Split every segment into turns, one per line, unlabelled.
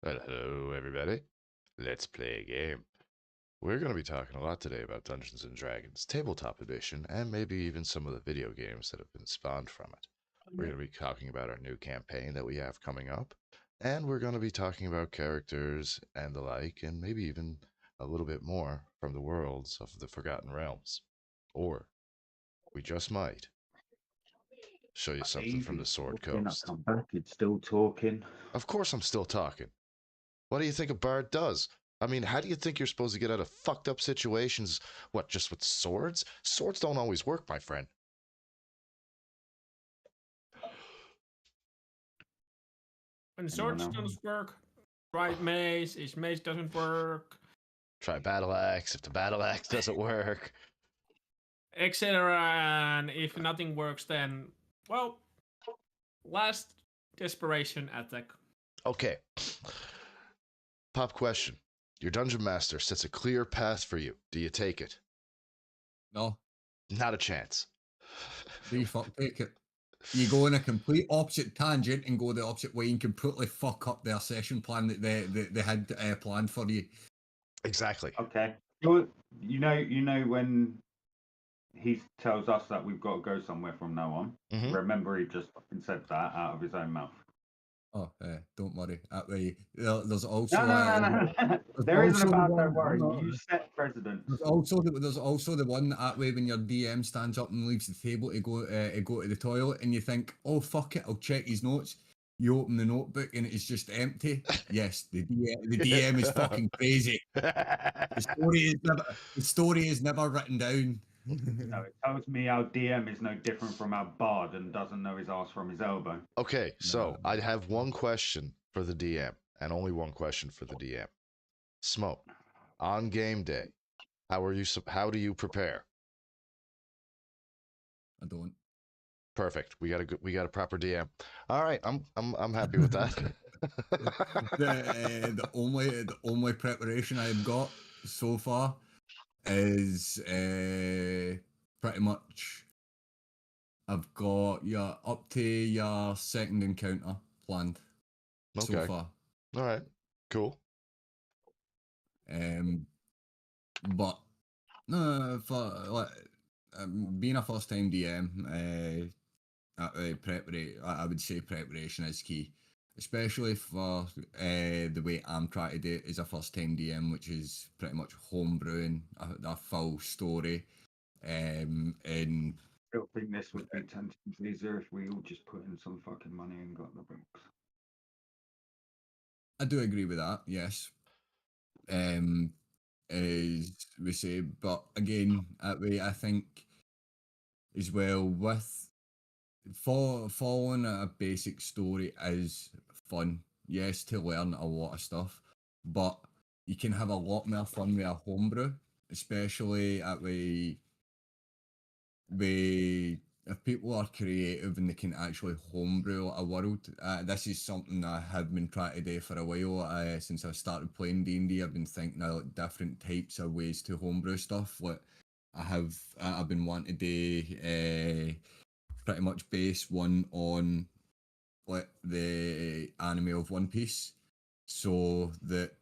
Hello, everybody. Let's play a game. We're going to be talking a lot today about Dungeons and Dragons Tabletop Edition and maybe even some of the video games that have been spawned from it. We're going to be talking about our new campaign that we have coming up, and we're going to be talking about characters and the like, and maybe even a little bit more from the worlds of the Forgotten Realms. Or we just might show you something from the Sword Coast.
I'm back. It's still talking.
Of course, I'm still talking. What do you think a bard does? I mean, how do you think you're supposed to get out of fucked up situations? What, just with swords? Swords don't always work, my friend.
When swords don't work, try mace. If mace doesn't work,
try battle axe. If the battle axe doesn't work,
etc. And if nothing works, then well, last desperation attack.
Okay. Pop question. Your dungeon master sets a clear path for you. Do you take it?
No.
Not a chance.
You fuck take it. You go in a complete opposite tangent and go the opposite way and completely fuck up their session plan that they had planned for you.
Exactly.
Okay. You know when he tells us that we've got to go somewhere from now on. Mm-hmm. Remember, he just fucking said that out of his own mouth.
Oh, don't worry. That way, there's also
no. There isn't a bad. Don't worry. You set precedent.
There's also the one that way when your DM stands up and leaves the table to go to the toilet, and you think, oh fuck it, I'll check his notes. You open the notebook and it's just empty. Yes, the DM is fucking crazy. The story is never written down.
No, it tells me our DM is no different from our bard and doesn't know his ass from his elbow.
Okay, so I have one question for the DM, and only one question for the DM. Smoke, on game day, how do you prepare?
I don't.
Perfect. We got a proper DM. All right, I'm happy with that.
the only preparation I've got so far is pretty much I've got up to your second encounter planned so far.
All right, cool.
But no, for being a first time DM, I would say preparation is key, especially for the way I'm trying to do it as a first time DM, which is pretty much homebrewing a full story. And
I don't think this would be 10 times easier if we all just put in some fucking money and got the books.
I do agree with that, yes. As we say, but again, that way I think as well with following a basic story is fun. Yes, to learn a lot of stuff, but you can have a lot more fun with a homebrew, especially that way. If people are creative and they can actually homebrew a world, this is something I have been trying to do for a while. Since I started playing D&D, I've been thinking of like, different types of ways to homebrew stuff. Like I've been wanting to do pretty much base one on like the anime of One Piece, so that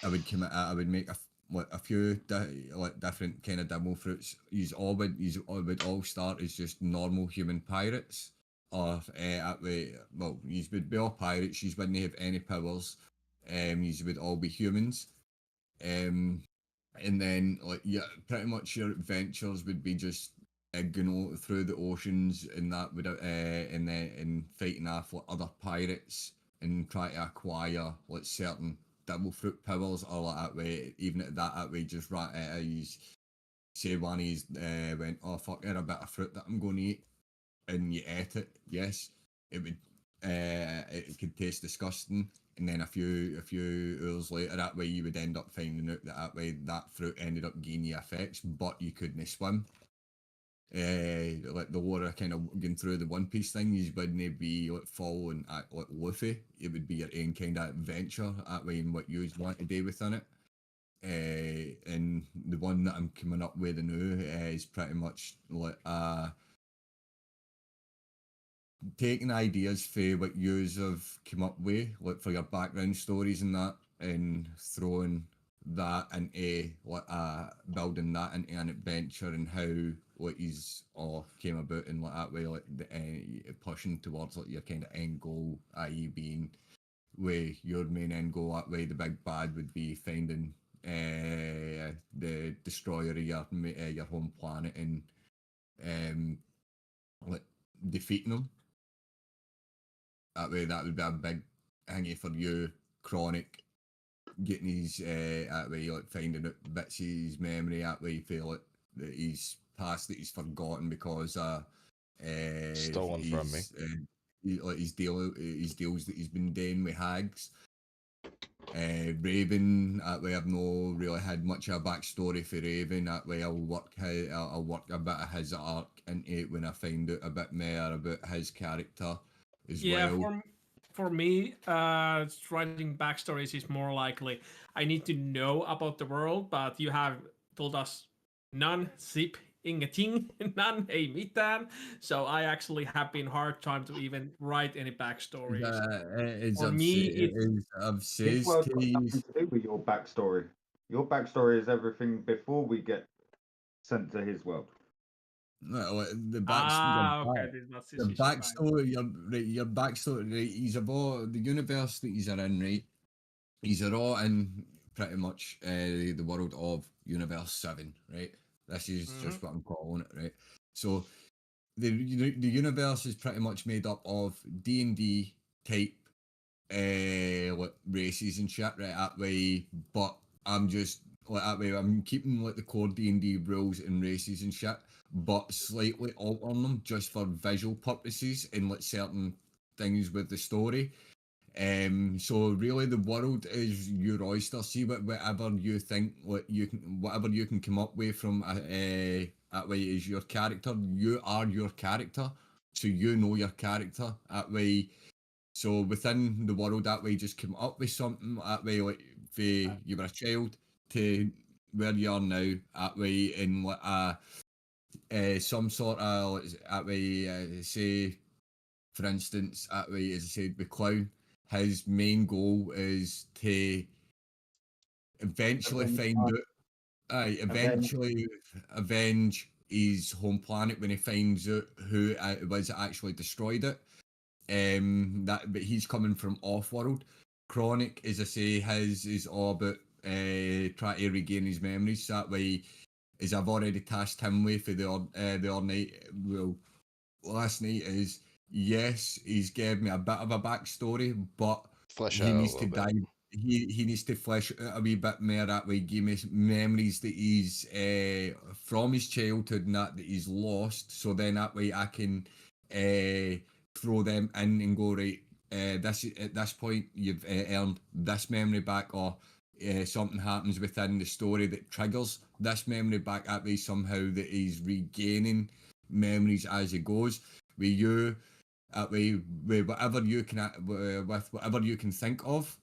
I would make a few different kind of demo fruits. You would all start as just normal human pirates, or you would be all pirates. You wouldn't have any powers. You would all be humans. And then pretty much your adventures would be just going through the oceans and that would and fighting off like other pirates and try to acquire like certain devil fruit powers or like that way. Even at that way, just say one he's went, oh fuck, there's a bit of fruit that I'm going to eat, and you ate it. Yes, it would. It could taste disgusting, and then a few hours later, that way you would end up finding out that way that fruit ended up giving you effects, but you couldn't swim. Like the water kind of going through the One Piece thing, you wouldn't be like following like Luffy. It would be your own kind of adventure that way, and what you want to do within it. And the one that I'm coming up with now is pretty much like taking ideas for what yous have come up with, like for your background stories and that, and throwing that into like building that into an adventure and how what he's all came about in like that way, like the pushing towards like your kind of end goal, i.e. being where your main end goal that way the big bad would be finding the destroyer of your home planet and like defeating them. That way, that would be a big thingy for you, Chronic, getting his that way, like finding out bits of his memory. That way, you feel like that he's past that he's forgotten because
Stolen from me.
Like his deals that he's been doing with hags. Raven, that way I've no really had much of a backstory for Raven. That way I'll work a bit of his arc into it when I find out a bit more about his character as well.
For me, writing backstories is more likely I need to know about the world, but you have told us none, zip, ingenting, none, ei mitään. So I actually have been hard time to even write any backstories. For me,
I've said to nothing to do with your backstory. Your backstory is everything before we get sent to his world.
No, the
backstory,
your backstory, right? He's about the universe that he's in, right? He's all in pretty much the world of Universe 7, right? This is just what I'm calling it, right? So the universe is pretty much made up of D&D type like races and shit, right? That way, but I'm just like that way. I'm keeping like the core D&D rules and races and shit, but slightly altering them just for visual purposes and like certain things with the story. So really, the world is your oyster. See whatever you think, whatever you can come up with from that way is your character. You are your character, so you know your character that way. So within the world, that way, just come up with something that way, like if you were a child to where you are now, that way, in like some sort of that way, say, for instance, that way, as I said, with Clown, his main goal is to eventually avenge his home planet when he finds out who it was that actually destroyed it. But he's coming from off-world. Chronic, as I say, his is all about trying to regain his memories. So that way, as I've already tasked him with for the other night, well, last night is, yes, he's gave me a bit of a backstory, but he needs to dive. He needs to flesh out a wee bit more. That way, give me memories that he's from his childhood and that he's lost. So then that way I can throw them in and go, right, this at this point you've earned this memory back, or something happens within the story that triggers this memory back. That way somehow that he's regaining memories as he goes. With you, that way with whatever you can think of,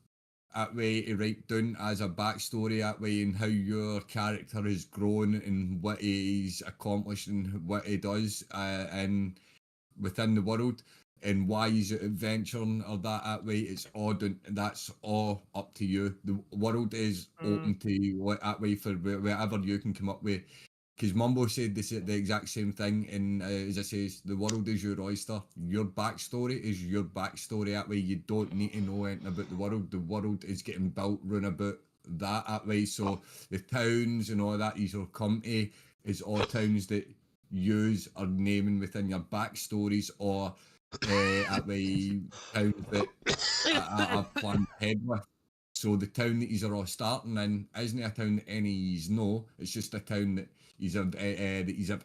that way to write down as a backstory, that way, and how your character has grown and what he's accomplished and what he does and within the world and why he's adventuring or that way. It's all done. That's all up to you. The world is open to you that way for whatever you can come up with. Because Mumbo said the exact same thing, and as I say, the world is your oyster. Your backstory is your backstory. That way, you don't need to know anything about the world. The world is getting built round about that way. So the towns and all that these will come to is all towns that yous are naming within your backstories, or that way towns that I've planned ahead with. So the town that he's all starting in isn't a town that any yous know. It's just a town that he's have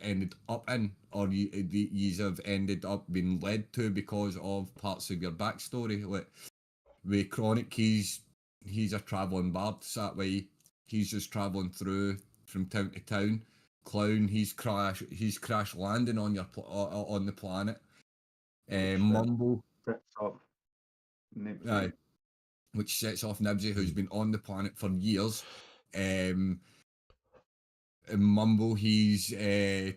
ended up in, or he's have ended up being led to because of parts of your backstory. Like with Chronic, he's a travelling bard, so that way he's just travelling through from town to town. Clown, he's crash landing on your on the planet. Mumbo
sets off Nipsey.
Which sets off Nibsy, who's been on the planet for years. Mumbo, he's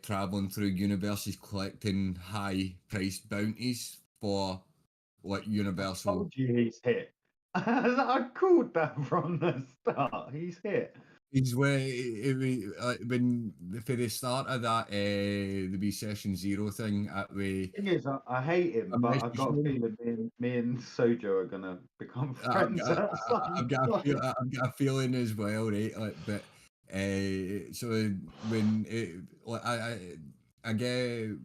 travelling through universes collecting high-priced bounties for like
I
universal.
told you he's hit. I called that from the start. He's hit.
He's when for the start of that the wee session 0 thing at way.
Thing is, I hate him, but I've got a feeling me and Sojo are gonna become friends.
I've got a feeling as well, right? Like, but so when like I get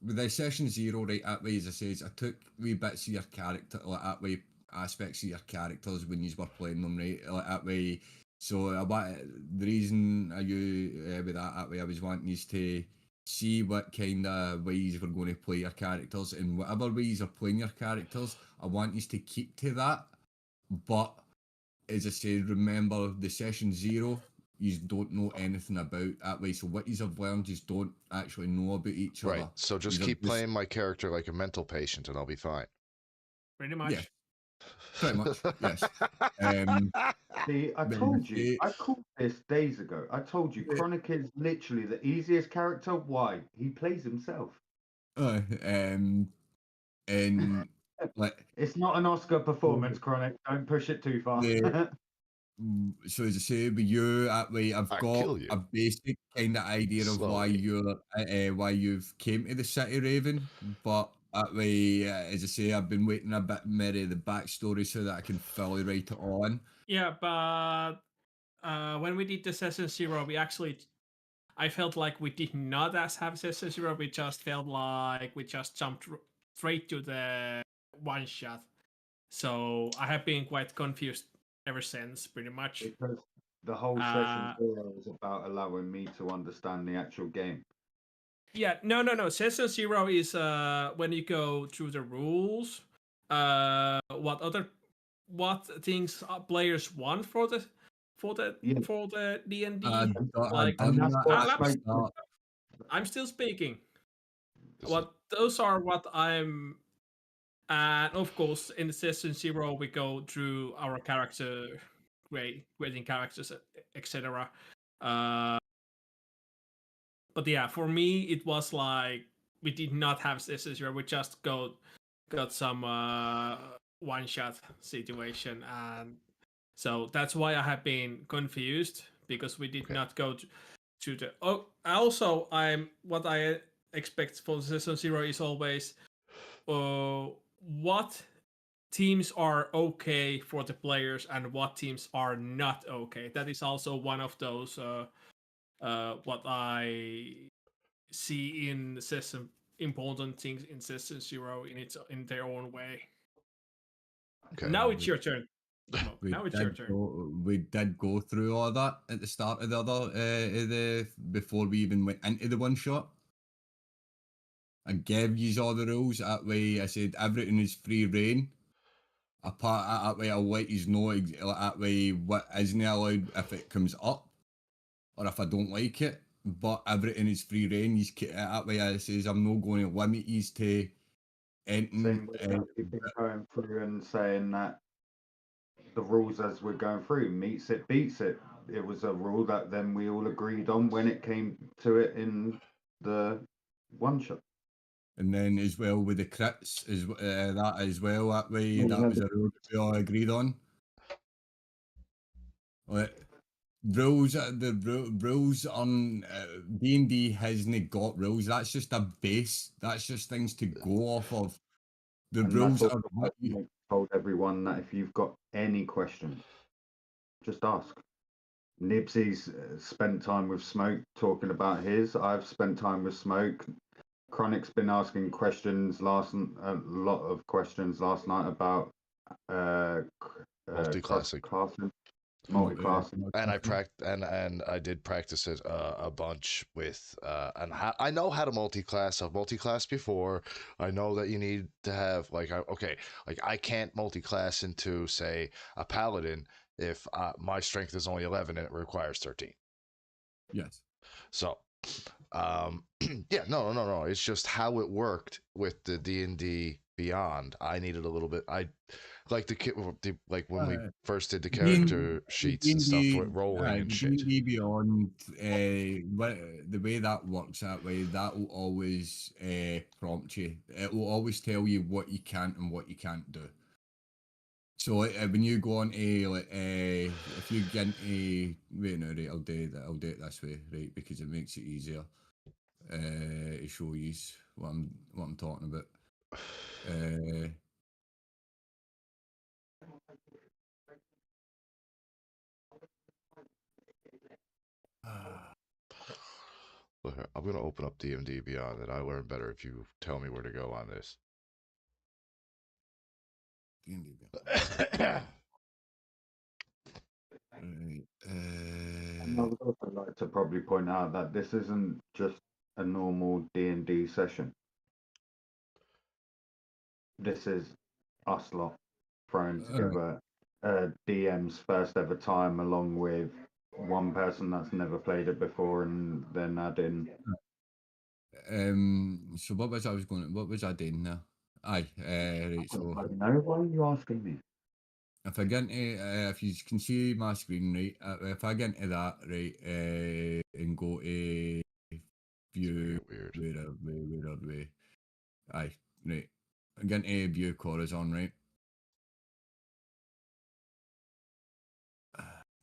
with the session 0, right? That way, as I says, I took wee bits of your character, like that way, aspects of your characters when you were playing them, right? Like that way. So the reason you with that way, I was wanting you to see what kind of ways we're going to play your characters, and whatever ways are playing your characters, I want you to keep to that. But as I said, remember the session 0, you don't know anything about that way. So what you have learned, you don't actually know about each other.
Right. So just keep playing my character like a mental patient, and I'll be fine.
Pretty much.
Yeah. Pretty much, yes.
See, I told you. I called this days ago. I told you, Chronic is literally the easiest character. Why? He plays himself.
And like
it's not an Oscar performance, Chronic. Don't push it too far.
So as I say, with you, that way, I've got a basic kind of idea of why you've came to the City Raven, but that way, as I say, I've been waiting a bit more of the backstory so that I can fully write it on.
Yeah, but when we did the session 0, I felt like we did not have session 0. We just felt like we just jumped straight to the one shot. So I have been quite confused ever since, pretty much.
Because the whole session 0 is about allowing me to understand the actual game.
Yeah, no. Session 0 is when you go through the rules, what things players want for the D&D. I'm still speaking. Those are what I'm. And of course, in session 0, we go through our character, creating characters, etc. But yeah, for me, it was like we did not have session 0. We just got some one-shot situation, and so that's why I have been confused, because we did not go to the. Oh, also, what I expect for session 0 is always what teams are okay for the players and what teams are not okay. That is also one of those what I see in session important things in session 0 in their own way. Okay. Now it's your turn. Now it's your turn.
We did go through all that at the start of the other before we even went into the one shot. I gave you all the rules. That way, I said everything is free reign. Apart that way, I'll let you know that way what isn't allowed if it comes up or if I don't like it. But everything is free reign. That way, I says I'm not going to limit you to anything.
We've been going through and saying that the rules as we're going through, meets it, beats it. It was a rule that then we all agreed on when it came to it in the one shot.
And then as well with the crits, that as well, that way, that was a rule that we all agreed on. Rules, the rules on D&D hasn't got rules. That's just a base. That's just things to go off of. The rules are what you
told everyone that if you've got any questions, just ask. Nibsy's spent time with Smoke talking about his. I've spent time with Smoke. Chronic's been asking questions a lot of questions last night about
multi-classing.
Multi-classing.
And I did practice it a bunch with and I know how to multi-class. I've multi-classed before. I know that you need to have like I can't multi-class into say a paladin if my strength is only 11 and it requires 13.
Yes.
So Yeah, no. It's just how it worked with the D&D Beyond. I needed a little bit. I like like when we
Uh,
first did the
D&D,
character sheets and stuff with rolling and
the
shit.
D&D Beyond, the way that works that way, that will always prompt you. It will always tell you what you can and what you can't do. So when you go on if you get a wait no right, I'll do it this way, right, because it makes it easier to show you what I'm talking about. Uh,
Look, I'm gonna open up D&D Beyond, and I learn better if you tell me where to go on this.
D&D Beyond. Right.
And I would also like to probably point out that this isn't just a normal D&D session. This is us lot thrown together DM's first ever time, along with one person that's never played it before, and then add in.
So what was I doing now? Aye, right. So
I don't know. Why are you asking me?
if I get into, if you can see my screen, right, if I get into that, right, and go to view,
Weird.
where are we? Aye, right. I get into view Corazon, right?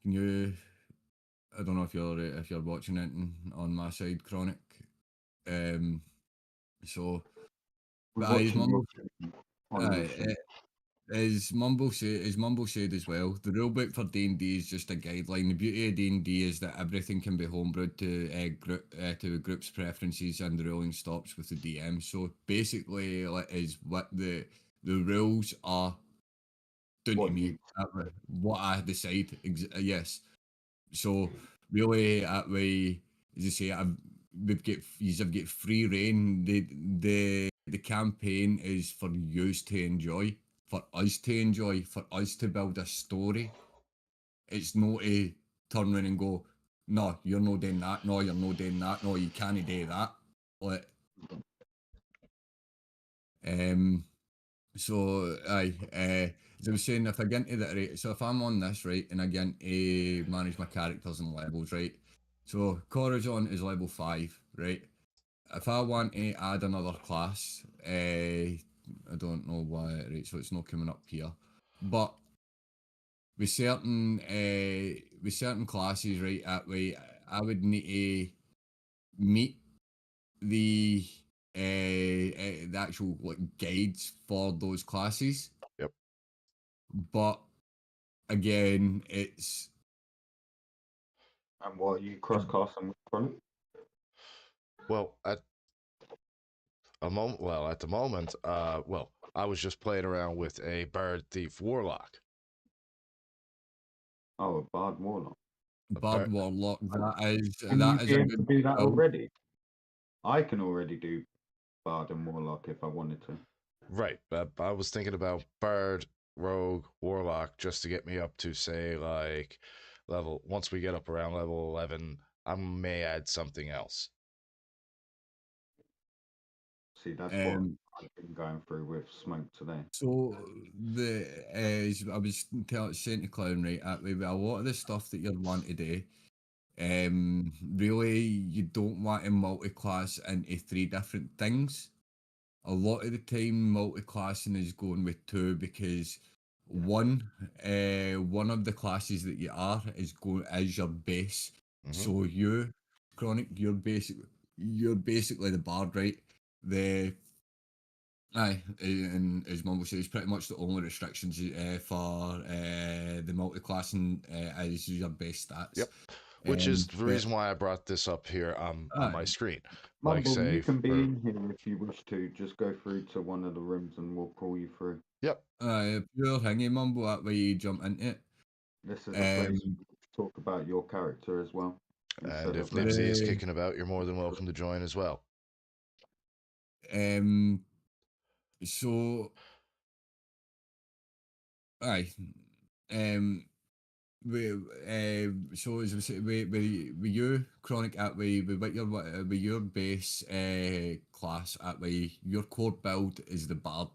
Can you? I don't know if you're watching it on my side, Chronic. So,
We're
but aye,
watching your on your
aye,
sheet.
As Mumble said as well, the rulebook for D&D is just a guideline. The beauty of D&D is that everything can be homebrewed to a group's preferences, and the ruling stops with the DM. So basically, like, is what the rules are done to
What
me.
you
What I decide. Yes. So really, that way, as I say, you've got free reign. The campaign is for yous to enjoy, for us to enjoy, for us to build a story. It's not to turn around and go, no, you're not doing that. No, you're not doing that. No, you can't do that. Like, so as I was saying, if I get into that, right, so if I'm on this, right, and I get into manage my characters and levels, right, so Corazon is level 5, right. If I want to add another class, I don't know why, right, so it's not coming up here, but with certain classes, right, that way, I would need to meet the the actual like guides for those classes.
Yep.
But again, it's
and what you cross casting with Chronic?
Well, at the moment, I was just playing around with a Bard Thief Warlock.
Oh, a Bard Warlock.
Bard Warlock.
Can you
That is
be
a
able to
good
do that
build.
already? I can already do Bard and Warlock if I wanted to.
Right, but I was thinking about Bard, Rogue, Warlock, just to get me up to say like level. Once we get up around level 11, I may add something else.
See, that's what
Um,
I've been going through with Smoke today.
so I was saying to Clown, right, with a lot of the stuff that you're wanting to do, really you don't want to multi-class into 3 different things. A lot of the time multi-classing is going with 2 because one of the classes that you are is your base. So you, Chronic, you're basically the bard, right? The Aye, and as Mumble says, pretty much the only restrictions for the multi-classing is your base stats.
Yep. Which is the
But
reason why I brought this up here on my
aye,
screen. Like,
Mumble,
say,
you can be in here if you wish to. Just go through to one of the rooms and we'll pull you through.
Yep.
pure thingy Mumble, that way you jump into it.
This is a place
Um,
to talk about your character as well.
And
Instead
if
of
Nipsey is
the
kicking about, you're more than welcome to join as well.
So aye, um, so as I say, with you, Chronic, at with what with your base class at your core build is the bard,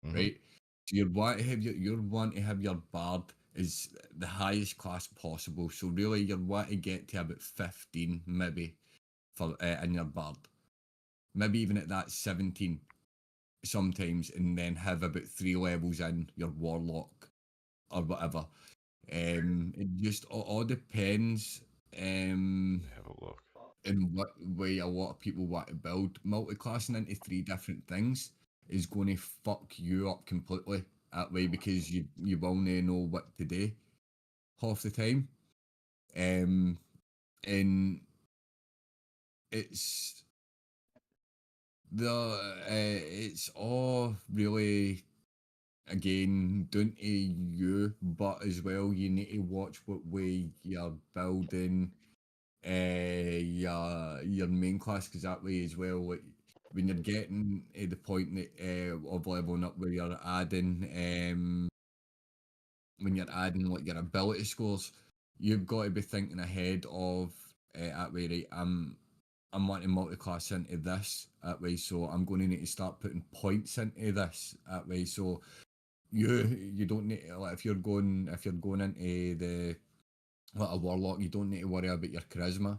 Mhm.
right? So you want to have you want to have your bard is the highest class possible. So really, you want to get to about 15 maybe for in your bard, maybe even at that 17 sometimes, and then have about 3 levels in your warlock or whatever. It just all depends
Have a look.
in what way a lot of people want to build. Multi-classing into 3 different things is going to fuck you up completely that way because you will not know what to do half the time. And it's it's all really again down to you, but as well you need to watch what way you're building your main class because that way as well like when you're getting to the point that, of leveling up where you're adding when you're adding like your ability scores, you've got to be thinking ahead of that way, right? I'm wanting multi-class into this that way, so I'm going to need to start putting points into this that way. So you don't need to, like if you're going into the like a warlock, you don't need to worry about your charisma.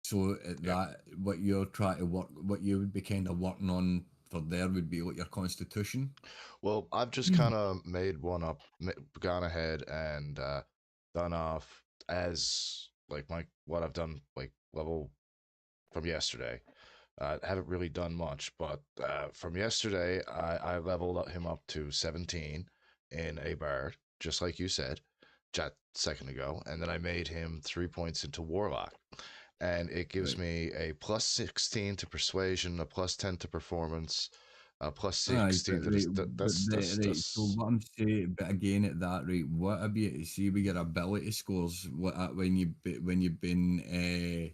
So at
Yep.
that, what you're trying to work, what you would be kind of working on for there would be like your constitution.
Well, I've just kind of made one up, gone ahead and done off as like my what I've done like level from yesterday. Haven't really done much, but from yesterday, I leveled him up to 17 in a bard, just like you said, just second ago, and then I made him 3 points into warlock, and it gives
Right.
me a plus 16 to persuasion, a plus 10 to performance, a plus
Aye,
16
but
to
right,
this.
but right. So what I'm saying, but again at that right, what have you see with your ability scores? What when when you've been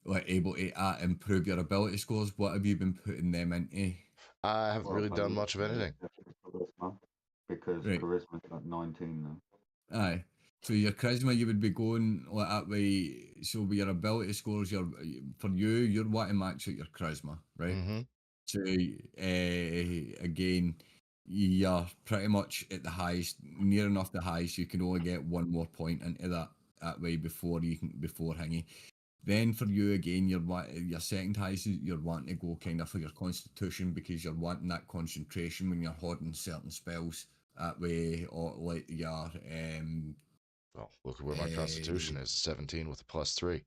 like able to improve your ability scores? What have you been putting them into?
I haven't
Well,
really
I
done
would
much of
say
anything.
definitely charisma because
Right.
charisma's at 19 now.
Aye. So your charisma, you would be going like that way. So with your ability scores, your for you, you're wanting to max out your charisma, right?
Mm-hmm.
So again, you're pretty much at the highest, near enough the highest. You can only get one more point into that way before you can before hanging. Then for you again, your second highest, you're wanting to go kind of for your constitution because you're wanting that concentration when you're holding certain spells that way, or like your
Well, look at where my
uh,
constitution is, 17 with a plus 3.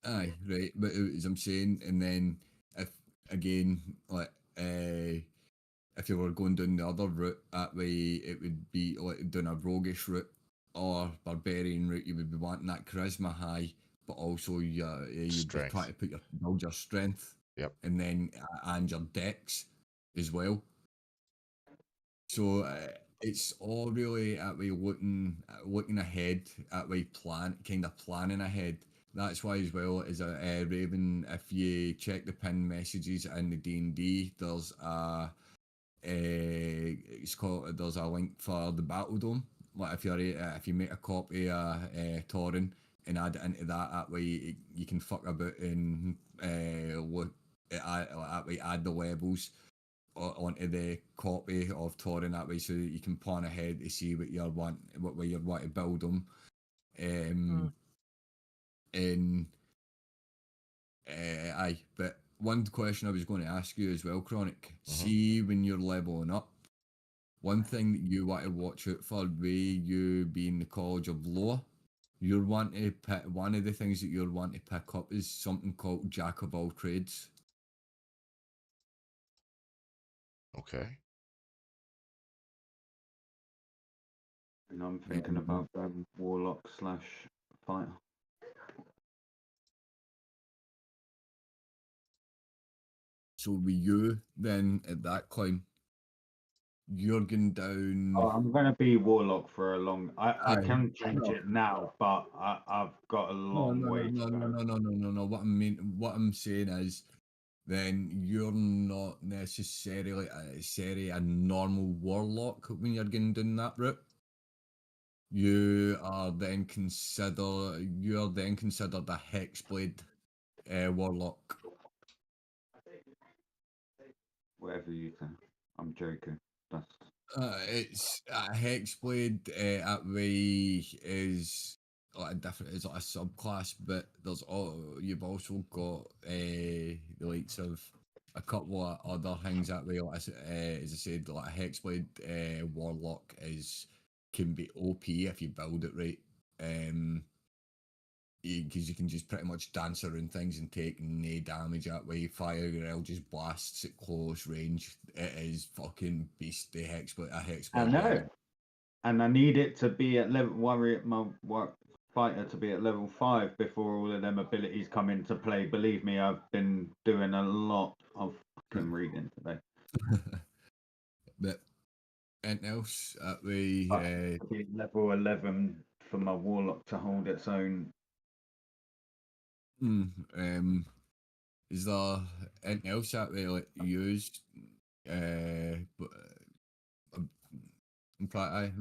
aye, right. But as I'm saying, and then if again, like if you were going down the other route, that way it would be like doing a roguish route or barbarian route. You would be wanting that charisma high, but also you'd be trying
Strength.
to put your build your strength,
Yep.
and then and your dex as well. So it's all really that way looking ahead, that way kind of planning ahead. That's why as well as a Raven, if you check the pin messages in the D&D, there's a it's called there's a link for the battle dome. Like if you make a copy of Torin and add it into that way you can fuck about and look that way add the levels onto the copy of Torin that way so that you can plan ahead to see what way you want to build them. And aye, but one question I was going to ask you as well, Chronic.
Mm-hmm.
See when you're leveling up, one thing that you want to watch out for, way you being the College of Law, you're want to pick one of the things that you're wanting to pick up is something called Jack of all trades.
Okay.
And I'm thinking about going warlock / fighter.
So with you then at that climb, you're going
Oh,
down.
I'm going to be warlock for a long. I
Aye.
can change
No,
it now, but I've got a
no,
long
no, no,
way to
no, no,
go.
no, no, no, no, no. What I'm saying is, then you're not necessarily a normal warlock when you're going down that route. you are then considered a Hexblade warlock.
Whatever you think. I'm joking. That's
It's a Hexblade. That way is like a different. It's like a subclass, but you've also got the likes of a couple of other things that way. Like as I said, like a Hexblade warlock can be OP if you build it right. Because you can just pretty much dance around things and take no damage that way. Fire Grell just blasts at close range. It is fucking beast. A
I
Hexblade
know.
warlock.
And I need it to be at level fighter to be at level 5 before all of them abilities come into play. Believe me, I've been doing a lot of fucking reading today.
But anything else that way?
Be level 11 for my warlock to hold its own.
Is there anything else that way like used? But in fact,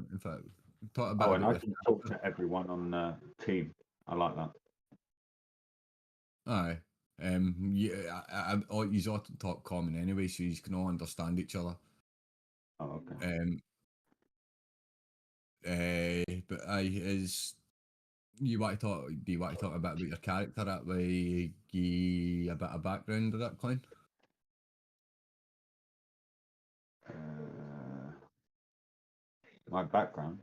talk a bit
Oh, and
about
I
your
can talk
character.
to everyone on the team. I like that.
Aye. Yeah, you ought to talk common anyway, so you can all understand each other.
Oh, okay.
But you want to talk? Do you want to talk a bit about your character that way? Give a bit of background of that, Klein?
My background.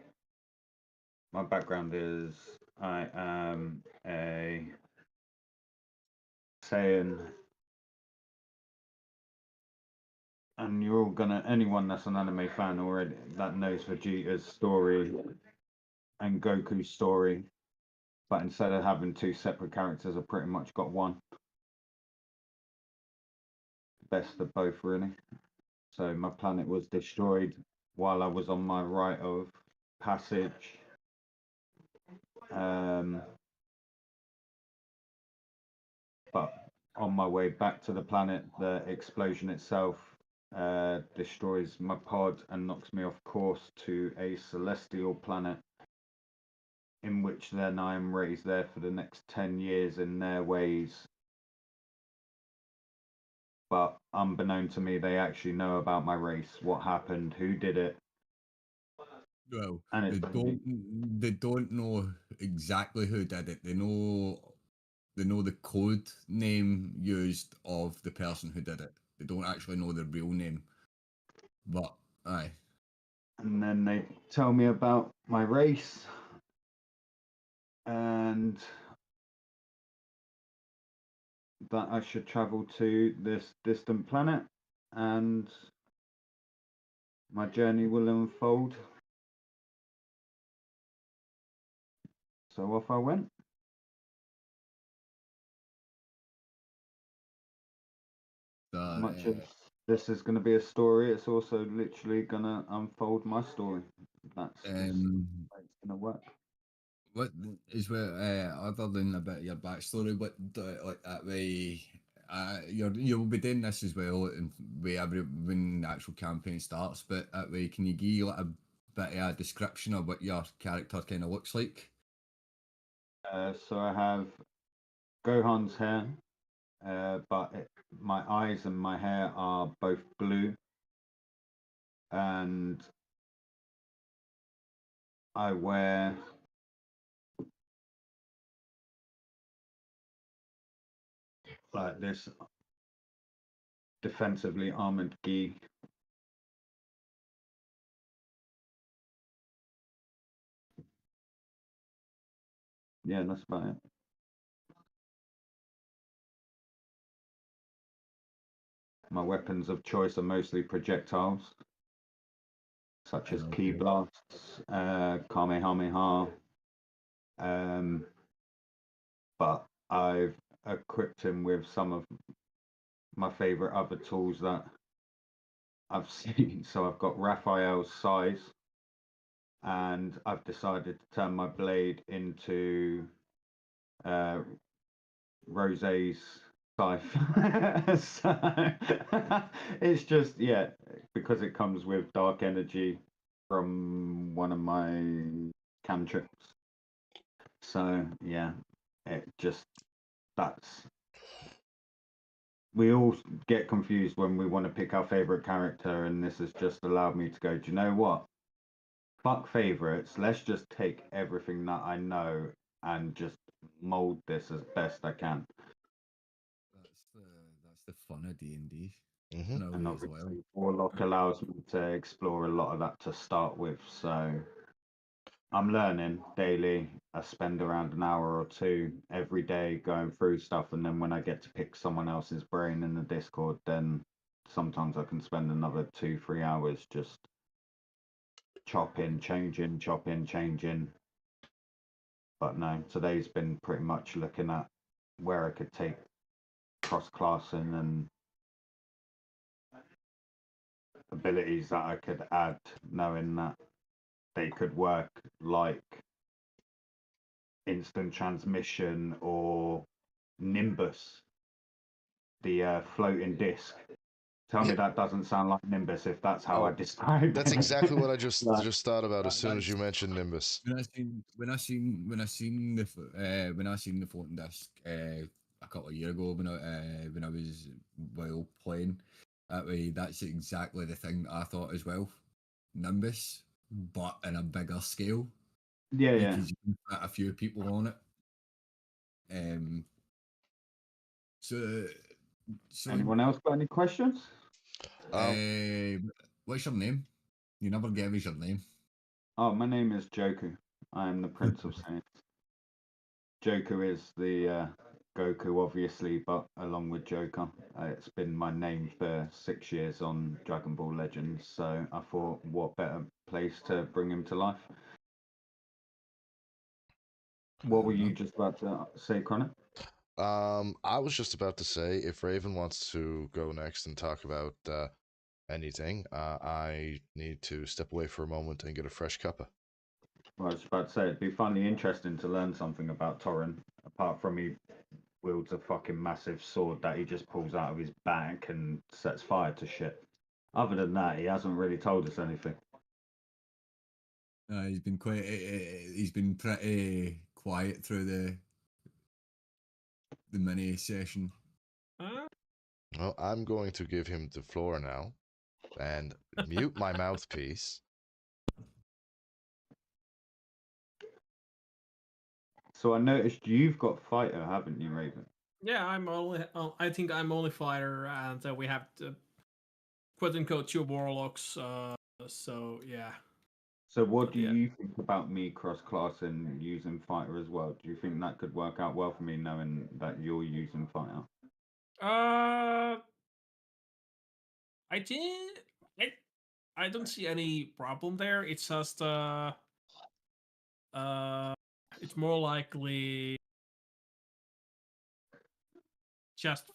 My background is I am a Saiyan, and you're all anyone that's an anime fan already that knows Vegeta's story and Goku's story, but instead of having two separate characters, I pretty much got one. Best of both, really. So my planet was destroyed while I was on my rite of passage. But on my way back to the planet, the explosion itself destroys my pod and knocks me off course to a celestial planet, in which then I am raised there for the next 10 years in their ways. But unbeknown to me, they actually know about my race, what happened, who did it.
Well,
And
they
it's
don't know exactly who did it. They know the code name used of the person who did it. They don't actually know the real name. But aye.
And then they tell me about my race and that I should travel to this distant planet and my journey will unfold. So off I went. As much as this is going to be a story, it's also literally going to unfold my story. That's just how it's going to work.
What is other than a bit of your backstory, like that way, you'll be doing this as well, and when the actual campaign starts. But that way, can you give like a bit of a description of what your character kind of looks like?
So I have Gohan's hair, but my eyes and my hair are both blue, and I wear like this defensively armored gi. Yeah, that's about it. My weapons of choice are mostly projectiles, such as ki
Okay.
blasts, Kamehameha. But I've equipped him with some of my favorite other tools that I've seen. So I've got Raphael's size, and I've decided to turn my blade into Rose's scythe. So it's just, because it comes with dark energy from one of my cantrips. So yeah, it just that's we all get confused when we want to pick our favorite character, and this has just allowed me to go, do you know what? Fuck favorites. Let's just take everything that I know and just mold this as best I can.
That's the fun of D&D
Mm-hmm.
in a
And
way as well.
obviously, Warlock allows me to explore a lot of that to start with. So I'm learning daily. I spend around an hour or two every day going through stuff, and then when I get to pick someone else's brain in the Discord, then sometimes I can spend another 2-3 hours just chopping, changing. But no, today's been pretty much looking at where I could take cross-classing and abilities that I could add, knowing that they could work like instant transmission or Nimbus, the floating disc. Tell me
Yeah,
that doesn't sound like Nimbus if that's how I
oh,
describe
that's
it.
exactly what I just
Like,
just thought about as soon as you
That's
mentioned Nimbus.
when I seen the floating disc a couple of years ago when I was while playing that way, that's exactly the thing that I thought as well. Nimbus, but in a bigger scale
yeah.
because you can fit a few people on it. Um, so so
Anyone else got any questions?
uh, what's your name? You never gave us your name.
Oh, my name is Joku. I am the Prince of Saints. Joku is the Goku, obviously, but along with Joker, it's been my name for 6 years on Dragon Ball Legends. So I thought, what better place to bring him to life? What were you just about to say, Connor?
I was just about to say if Raven wants to go next and talk about anything, I need to step away for a moment and get a fresh cuppa.
Well, I was about to say it'd be funny interesting to learn something about Torrin, apart from he wields a fucking massive sword that he just pulls out of his back and sets fire to shit. Other than that, he hasn't really told us anything.
He's been quite. He's been pretty quiet through the mini session.
Well, I'm going to give him the floor now and mute my mouthpiece.
So I noticed you've got fighter, haven't you, Raven?
Yeah, I'm only. I think I'm only fighter, and we have quote unquote 2 warlocks. So yeah.
So what do
Yeah.
you think about me cross-class and using fighter as well? Do you think that could work out well for me knowing that you're using fighter?
I think I don't see any problem there. It's just it's more likely just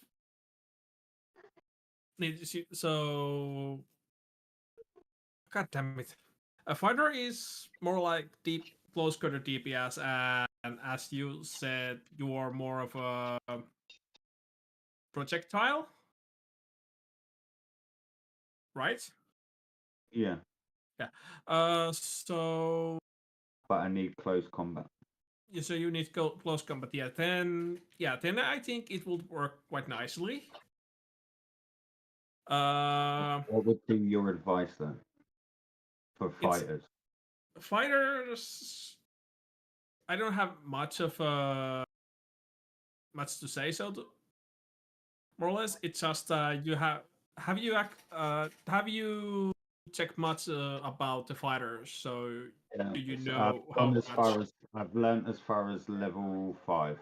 so. God damn it! A fighter is more like deep close quarter DPS, and as you said, you are more of a projectile, right?
Yeah,
Yeah. So
but I need close combat.
so you need close combat. Then I think it will work quite nicely.
What would be your advice then for fighters?
Fighters. I don't have much to say. So more or less, it's just you have you checked much about the fighters? So
Yeah,
do you
so I've
know
gone
how
as
much?
far as I've learned as far as level 5.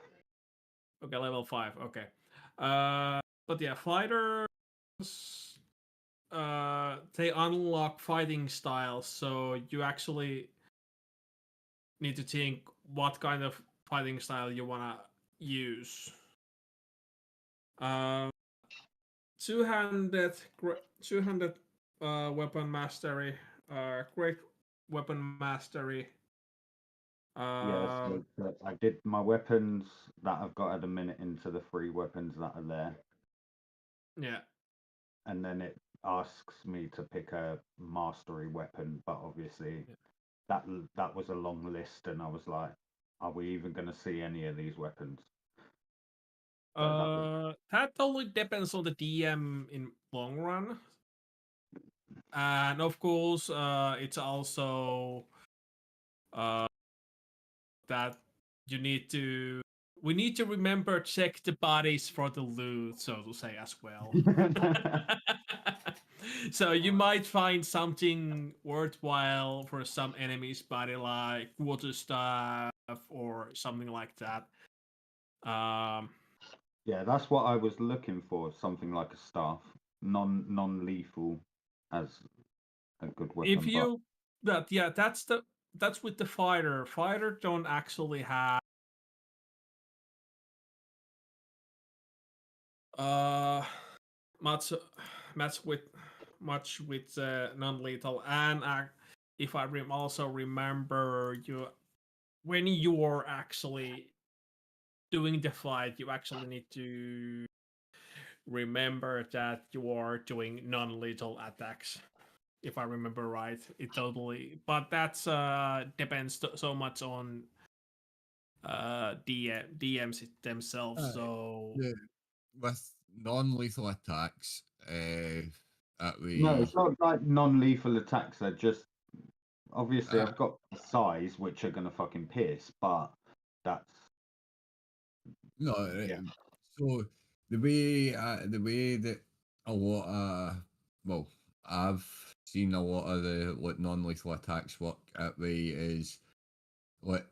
Okay, level 5. Okay. But yeah, fighters. They unlock fighting styles, so you actually need to think what kind of fighting style you wanna use. Uh, two-handed, two-handed weapon mastery, great weapon mastery.
Yeah, so I did my weapons that I've got at the minute into the 3 weapons that are there,
Yeah,
and then it asks me to pick a mastery weapon, but obviously
Yeah.
that was a long list, and I was like, are we even going to see any of these weapons?
That totally depends on the DM in long run, and of course, it's also that you need to. We need to remember check the bodies for the loot, so to say, as well. So you might find something worthwhile for some enemy's body, like water stuff or something like that.
Yeah, that's what I was looking for. Something like a staff, non-lethal, as a good
If
weapon.
you that's with the fighter. Fighter don't actually have uh much much with non-lethal, and if I also remember, you when you're actually doing the fight, you actually need to remember that you are doing non-lethal attacks. If I remember right, it totally, but that's depends so much on DMs themselves. So
Yeah, with non-lethal attacks, that
No,
way.
it's not like non-lethal attacks. They're just obviously
Uh,
I've got size which are gonna fucking pierce, but that's
no,
yeah.
so the way that a lot of well, I've seen a lot of the like non-lethal attacks work that way is like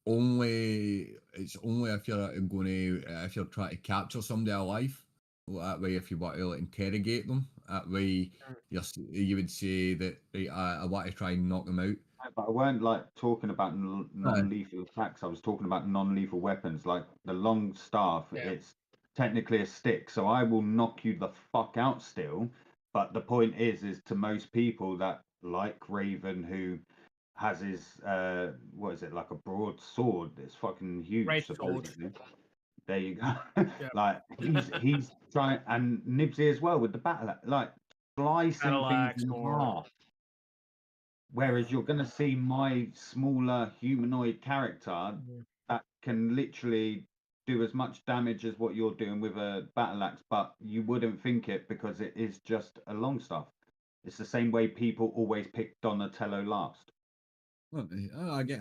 it's only if you're going to if you're trying to capture somebody alive. Well, that way, if you want to like, interrogate them, that way you would say that right, I want to try and knock them out.
But I weren't like talking about
Aye.
non-lethal attacks. I was talking about non-lethal weapons, like the long staff.
Yeah.
It's technically a stick, so I will knock you the fuck out still. But the point is to most people that like Raven, who has his what is it, like a broad sword that's fucking huge,
great sword.
supposedly. There you go.
Yeah.
Like he's trying, and Nibsy as well with the battle, like slicing things
Parallax
in
or
half. Whereas you're going to see my smaller humanoid character
Mhm.
that can literally do as much damage as what you're doing with a battle axe, but you wouldn't think it because it is just a long staff. It's the same way people always pick Donatello last.
Well, I get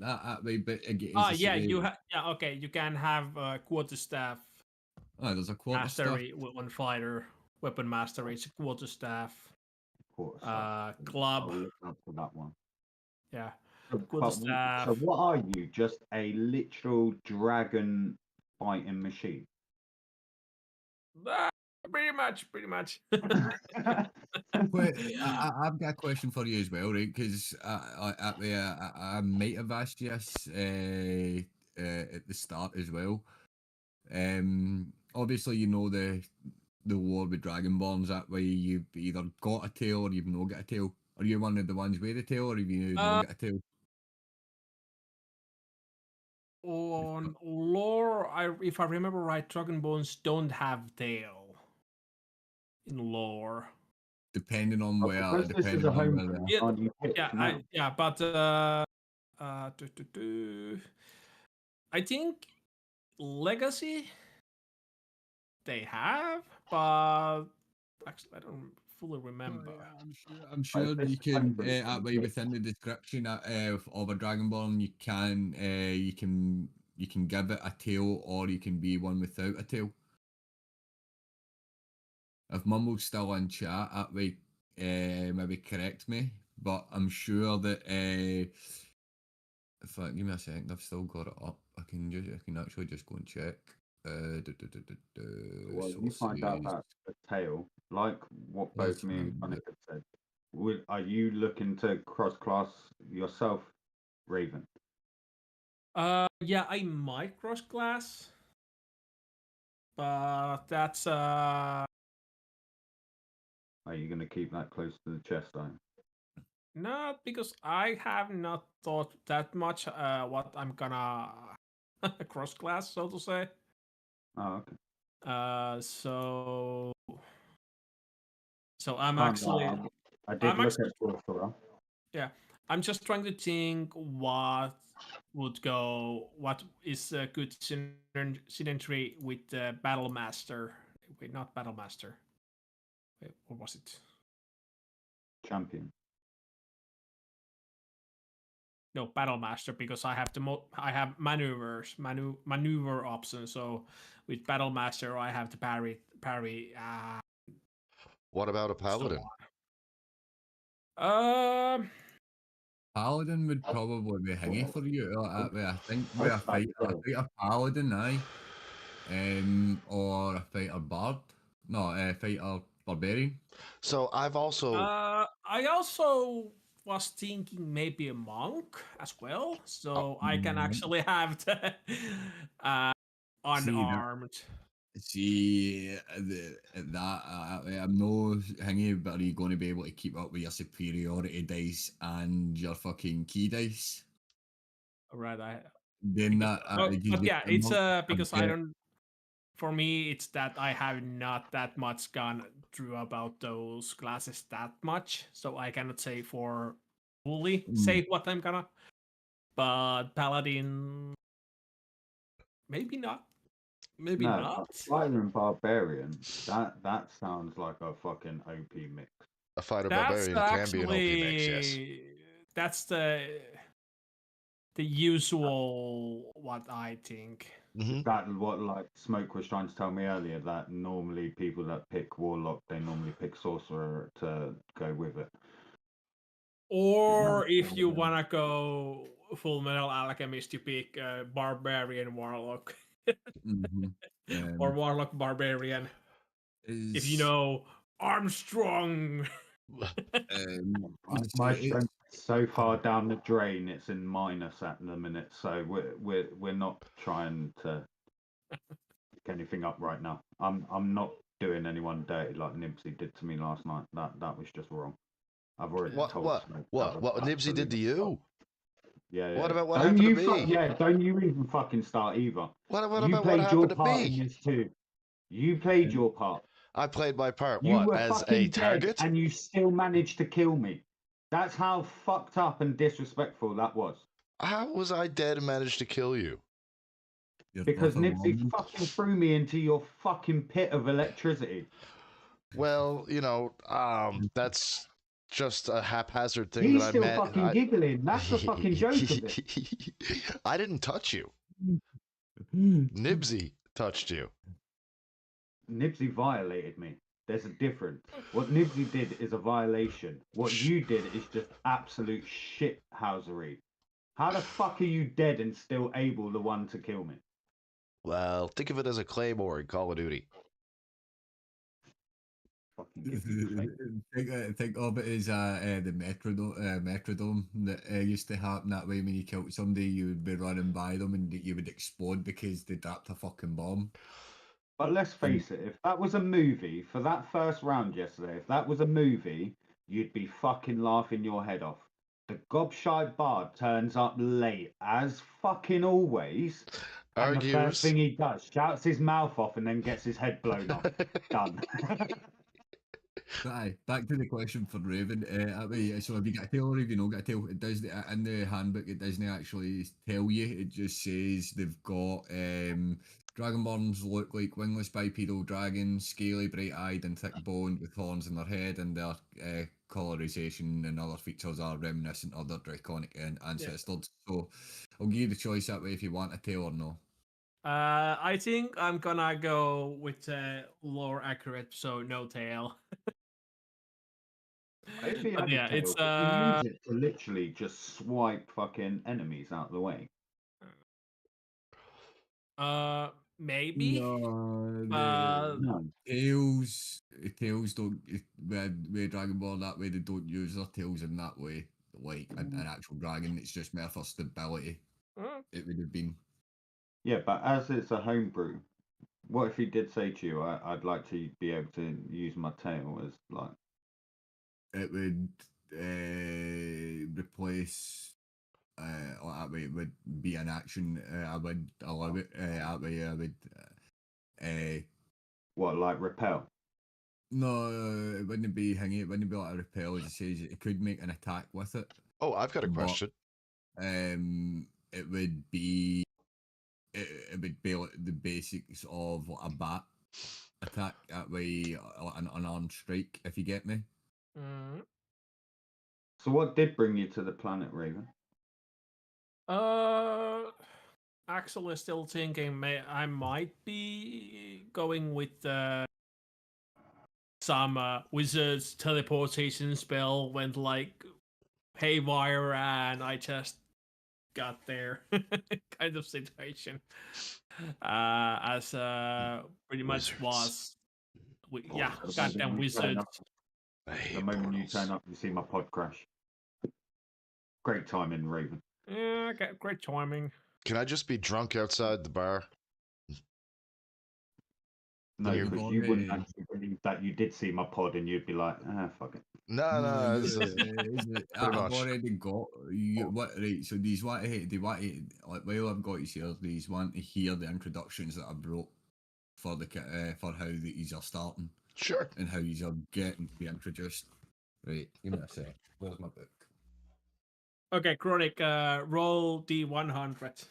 that way, but again, it's
yeah, okay, you can have quarterstaff
there's a quarter stuff.
mastery on fighter weapon mastery. It's a quarterstaff
Quarter staff.
club.
I'll look up for that one.
Yeah,
But
quarterstaff.
so what are you? Just a literal dragon fighting machine?
Pretty much, pretty much.
Well, I've got a question for you as well, right? Because I might have asked you this at the start as well. Obviously, you know the war with Dragonborns. That way, you've either got a tail or you've not got a tail. Are you one of the ones with a tail, or have you not got a tail?
On lore, if I remember right, Dragonborns don't have tail in lore.
Depending on
Because this is a
where
home
they are.
Yeah,
you pick now.
but I think Legacy they have, but actually I don't fully
Oh,
remember.
yeah, I'm sure
This
you
is
can.
home brew,
That
you
way,
pick.
within the description of a Dragonborn, you can give it a tail, or you can be one without a tail. If Mumble's still in chat, that way, maybe correct me. But I'm sure that in fact, give me a second. I've still got it up. I can actually just go and check.
Well, you find out
Sources.
about a tail, like what
Let's
both me and
find it.
Monica said. Are you looking to cross-class yourself, Raven?
Yeah, I might cross class, but that's
Are you going to keep that close to the chest, are you?
not because I have not thought that much what I'm gonna cross class, so to say.
Oh, okay.
So I'm
Oh,
actually
no, I did
I'm
look
actually
at Sorcerer.
yeah I'm just trying to think what what is a good synergy with Battle Master. Wait, not Battle Master. Wait, what was it?
Champion.
No, Battle Master, because I have I have maneuver options. So with Battle Master, I have to parry.
What about a
So
paladin?
Paladin would probably be hingy for you. I think with
That's
a fighter paladin, aye. Or a fighter bard. No, a fighter barbarian.
So I've also
I also was thinking maybe a monk as well, so I can
Monk.
actually have the
See that.
unarmed.
See I'm no hingy, but are you going to be able to keep up with your superiority dice and your fucking key dice?
Right, I
Then
because
that
but yeah, it's
monk
because I don't. For me, it's that I have not that much gone through about those classes that much, so I cannot say for fully say what I'm gonna. But paladin, maybe not. Maybe
No,
not.
fighter and barbarian. That sounds like a fucking OP mix.
a fighter
That's
barbarian can be an OP mix, yes.
actually that's the usual what I think.
Hmm.
Is that what like Smoke was trying to tell me earlier? That normally people that pick warlock, they normally pick sorcerer to go with it.
Or if you wanna go Full Metal Alchemist, you pick barbarian warlock or warlock barbarian. If you
is
know Armstrong.
My strength is so far down the drain, it's in minus at the minute. So we're not trying to pick anything up right now. I'm not doing anyone dirty like Nibsy did to me last night. That was just wrong. I've already told Smoke.
What Nibsy did to you?
Yeah.
What about what
don't
happened
you
to me?
don't you even fucking start either.
What
You
about what
played your
happened to
part in
me?
this too. You played your part.
I played my part.
You
What,
were
as a
fucking dead
target?
and you still managed to kill me. That's how fucked up and disrespectful that was.
How was I dead and managed to kill you?
Because Nipsey fucking threw me into your fucking pit of electricity.
Well, that's just a haphazard thing
He's
that I
still
meant.
fucking giggling. That's the fucking joke of it.
I didn't touch you. Nibsy touched you.
Nibsy violated me. There's a difference. What Nibsy did is a violation. What you did is just absolute shithousery. How the fuck are you dead and still able the one to kill me?
Well, think of it as a claymore in Call of Duty.
Fucking give me
think of it as the metrodome that used to happen that way when you killed somebody. You would be running by them and you would explode because they dropped a fucking bomb.
But let's face it, if that was a movie for that first round yesterday, if that was a movie, you'd be fucking laughing your head off. The gobshite bard turns up late as fucking always. And the first
Argues.
thing he does, shouts his mouth off and then gets his head blown off. Done.
But aye, back to the question for Raven. So have you got a tail or have you not got a tail? It does in the handbook. It doesn't actually tell you. It just says they've got Dragonborns look like wingless bipedal dragons, scaly, bright-eyed, and thick-boned with horns in their head, and their colorization and other features are reminiscent of their draconic ancestors. So I'll give you the choice that way if you want a tail or no.
I think I'm gonna go with lore accurate, so no tail.
If he
But
had
yeah,
a tail,
it's
could he use it to literally just swipe fucking enemies out of the way.
maybe.
No, tails don't with Dragon Ball that way. They don't use their tails in that way, like an actual dragon. It's just mere for stability. It would have been.
Yeah, but as it's a homebrew, what if he did say to you, I'd like to be able to use my tail as like...
It would replace. Or that way it would be an action. I would allow it. That way I would.
What, like repel?
No, it wouldn't be hanging. It wouldn't be like a repel. It just says it could make an attack with it.
Oh, I've got a
But
question.
it would be it would be like the basics of a bat attack that way, an unarmed strike. If you get me.
Mm.
So what did bring you to the planet, Raven?
Axel is still thinking I might be going with some wizard's teleportation spell went like haywire and I just got there kind of situation. As pretty much
Wizards.
was yeah,
So the
goddamn
moment you turn
wizards.
up,
I
the
hate
moment you
portals.
turn up, you see my pod crash. Great timing, Raven.
Yeah, great timing.
Can I just be drunk outside the bar?
No,
You've
because you wouldn't actually believe that you did see my pod, and you'd be like, ah, fuck it.
No,
No,
this is
I've
much.
already got you. What right? So these want to they want to like while I've got you here, these want to hear the introductions that I brought for the for how these are starting
sure.
and how these are getting to be introduced. Right, give me a sec. Where's my book?
Okay, Chronic, roll D100.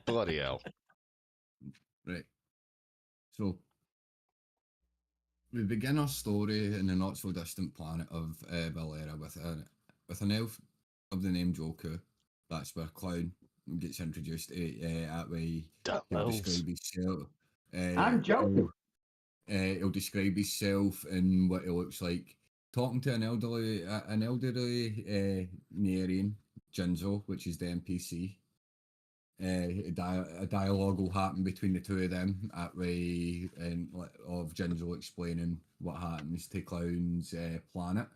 Bloody hell.
Right. So we begin our story in the not so distant planet of Valera with an elf of the name Joku. That's where Clown gets introduced. That way he'll describe himself.
I'm joking.
He'll describe himself and what he looks like. Talking to an elderly Nerian, Jinzo, which is the NPC. A dialogue will happen between the two of them that way, and of Jinzo explaining what happens to Clown's planet.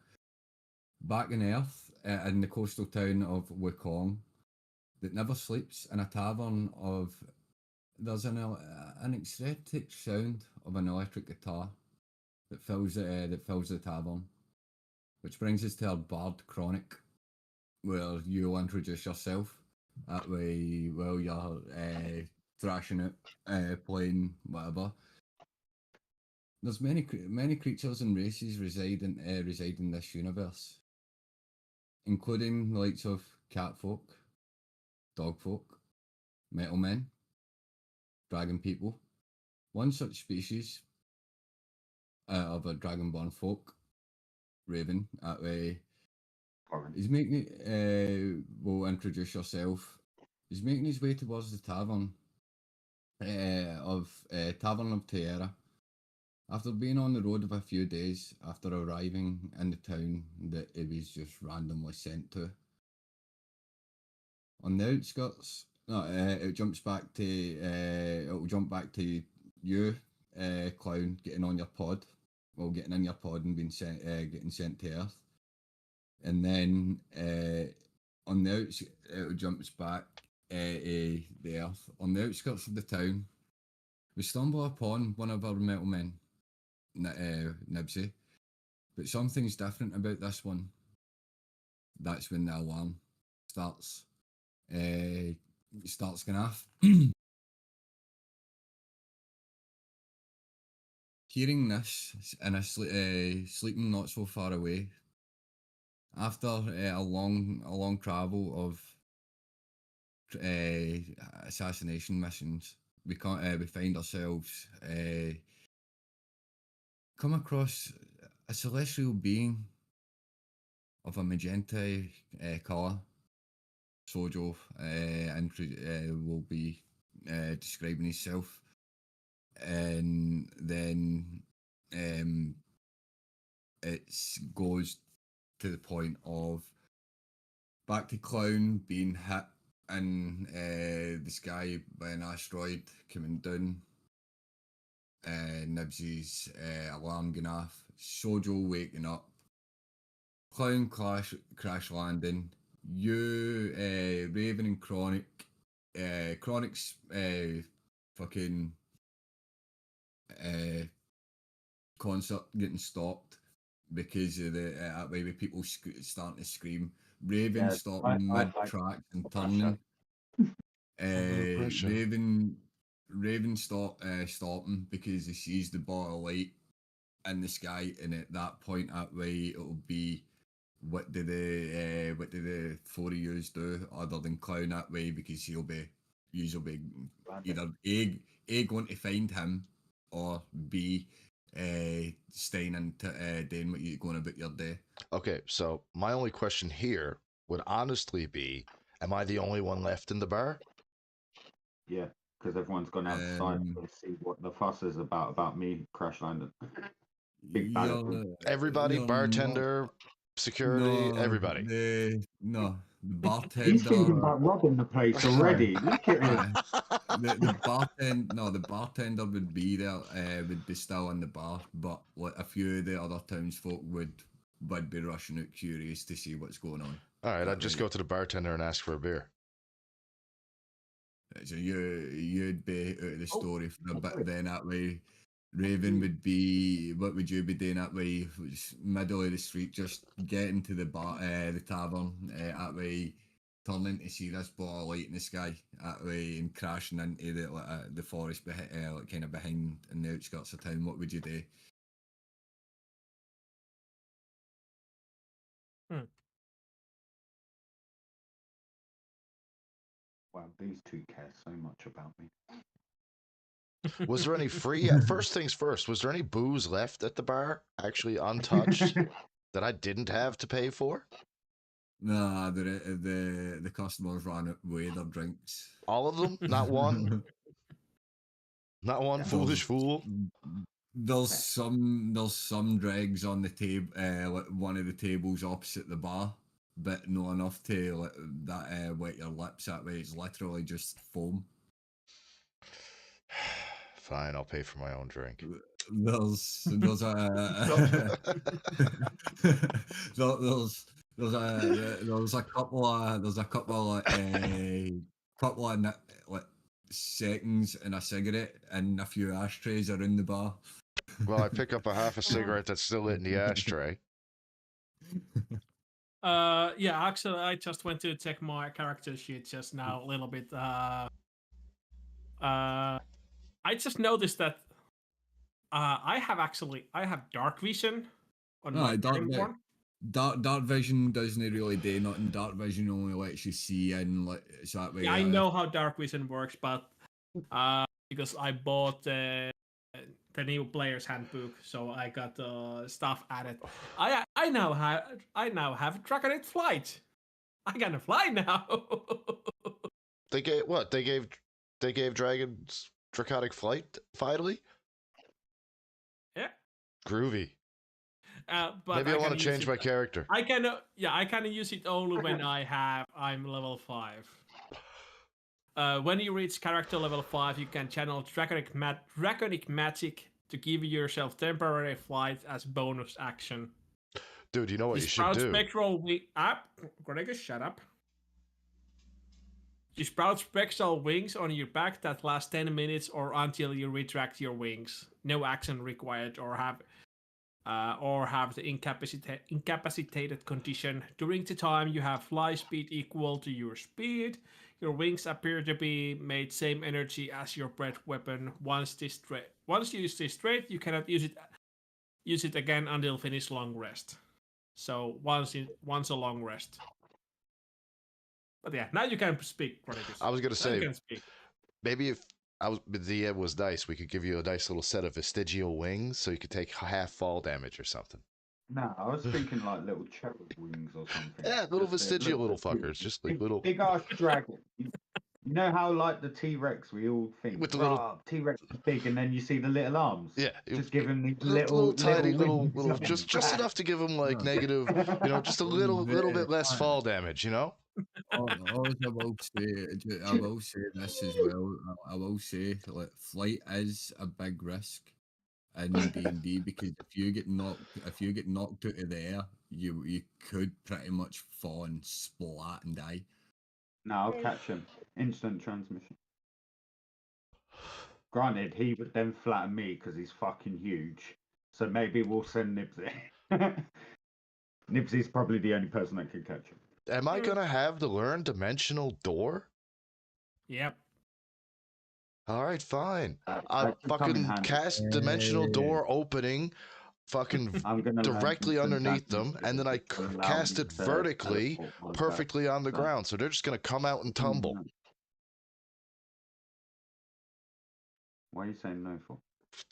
Back on Earth, in the coastal town of Wukong, that never sleeps, in a tavern of there's an ecstatic sound of an electric guitar that fills the tavern, which brings us to our bard Chronic, where you'll introduce yourself. That way, while you're thrashing it, playing whatever. There's many creatures and races reside in this universe, including the likes of catfolk, dogfolk, metal men, dragon people. One such species of a dragonborn folk, Raven, that way. He's making it. Will introduce yourself. He's making his way towards the tavern Tavern of Tierra. After being on the road for a few days, after arriving in the town that he was just randomly sent to. On the outskirts, it jumps back to it'll jump back to you, Clown, getting on your pod. Well, getting in your pod and being sent, getting sent to Earth. And then on the it jumps back to the Earth. On the outskirts of the town, we stumble upon one of our metal men, Nibsy. But something's different about this one. That's when the alarm starts. Starts going off. Hearing this and sleeping not so far away, after a long travel of assassination missions, we find ourselves come across a celestial being of a magenta colour. Sojo will be describing himself, and then it goes to the point of back to Clown being hit in the sky by an asteroid coming down. Nibsy's alarm going off. Sojo waking up. Clown crash landing. You, Raven and Chronic. Chronic's fucking concert getting stopped because of the that way with people starting to scream. Raven stopping mid track and turning. Raven stopping because he sees the ball of light in the sky, and at that point that way it'll be what do the four of yous do other than clown that way? Because you'll be either A going to find him, or B staying and doing what you're going about your day.
Okay, so my only question here would honestly be, am I the only one left in the bar?
Yeah, because everyone's gone outside to see what the fuss is about me crash landing. Big bad.
Everybody,
you're
bartender, security, everybody.
The
He's thinking
bartender.
about robbing the place already. Look at him.
The bartender would be there, would be still in the bar, but like a few of the other townsfolk would be rushing out curious to see what's going on.
All right, I'd just go to the bartender and ask for a beer.
So you'd be out of the story for a bit. Then that way, Raven would be. What would you be doing that way? Middle of the street, just getting to the bar, the tavern. That way, turning to see this ball of light in the sky. That way, and crashing into the forest, like kind of behind in the outskirts of town. What would you do?
Wow, these two care so much about me.
Was there any free? First things first, was there any booze left at the bar, actually untouched, that I didn't have to pay for?
Nah, the customers ran away their drinks.
All of them? Not one? Not one foolish fool?
There's some dregs on the table, like one of the tables opposite the bar, but not enough to wet your lips. That way, it's literally just foam.
Fine, I'll pay for my own drink.
There's a there's a couple of like seconds and a cigarette and a few ashtrays around the bar.
Well, I pick up a half a cigarette that's still lit in the ashtray.
Yeah, actually, I just went to check my character sheet just now a little bit. I just noticed that I have dark vision on my current one.
Dark vision doesn't really do nothing. Dark vision only lets you see in, like, so that way.
Yeah, I know how dark vision works, but because I bought the new player's handbook, so I got stuff added. I now have Dragonite flight. I can fly now.
They gave what? They gave dragons draconic flight finally.
Yeah.
Groovy.
But
maybe I want to change my character.
I can use it only when I'm level 5. When you reach character level 5, you can channel draconic magic to give yourself temporary flight as bonus action.
Dude, you know what you should do?
Spectral Chronicus, shut up. You sprout spectral wings on your back that last 10 minutes or until you retract your wings. No action required, or have the incapacitated condition. During the time you have fly speed equal to your speed, your wings appear to be made same energy as your breath weapon. Once you use this trait, you cannot use it again until finish long rest. So once a long rest. But yeah, now you can speak, Chronicus.
I was gonna say, maybe if the DM was nice, we could give you a nice little set of vestigial wings, so you could take half fall damage or something.
No, I was thinking like little cherub wings or something.
Yeah, little vestigial little fuckers, just like little
big ass dragon. You know how like the T-Rex we all think
with the little
T-Rex is big, and then you see the little arms.
Yeah,
just give him these
little tiny little
just
just enough to give him like negative, just a little bit less fall damage,
I will say this as well. I will say, like, flight is a big risk in D&D because if you get knocked out of the air, you could pretty much fall and splat and die.
No, I'll catch him. Instant transmission. Granted, he would then flatten me because he's fucking huge. So maybe we'll send Nibsy. Nibsy's probably the only person that could catch him.
Am I gonna have to learn Dimensional Door?
Yep.
All right, fine. I fucking cast Dimensional Door opening fucking
I'm gonna land
directly
instant
underneath
damage
them, and then I
to allow
cast
me
it
to
vertically,
teleport my
perfectly on the
back.
ground. So they're just gonna come out and tumble.
Why are you saying no for?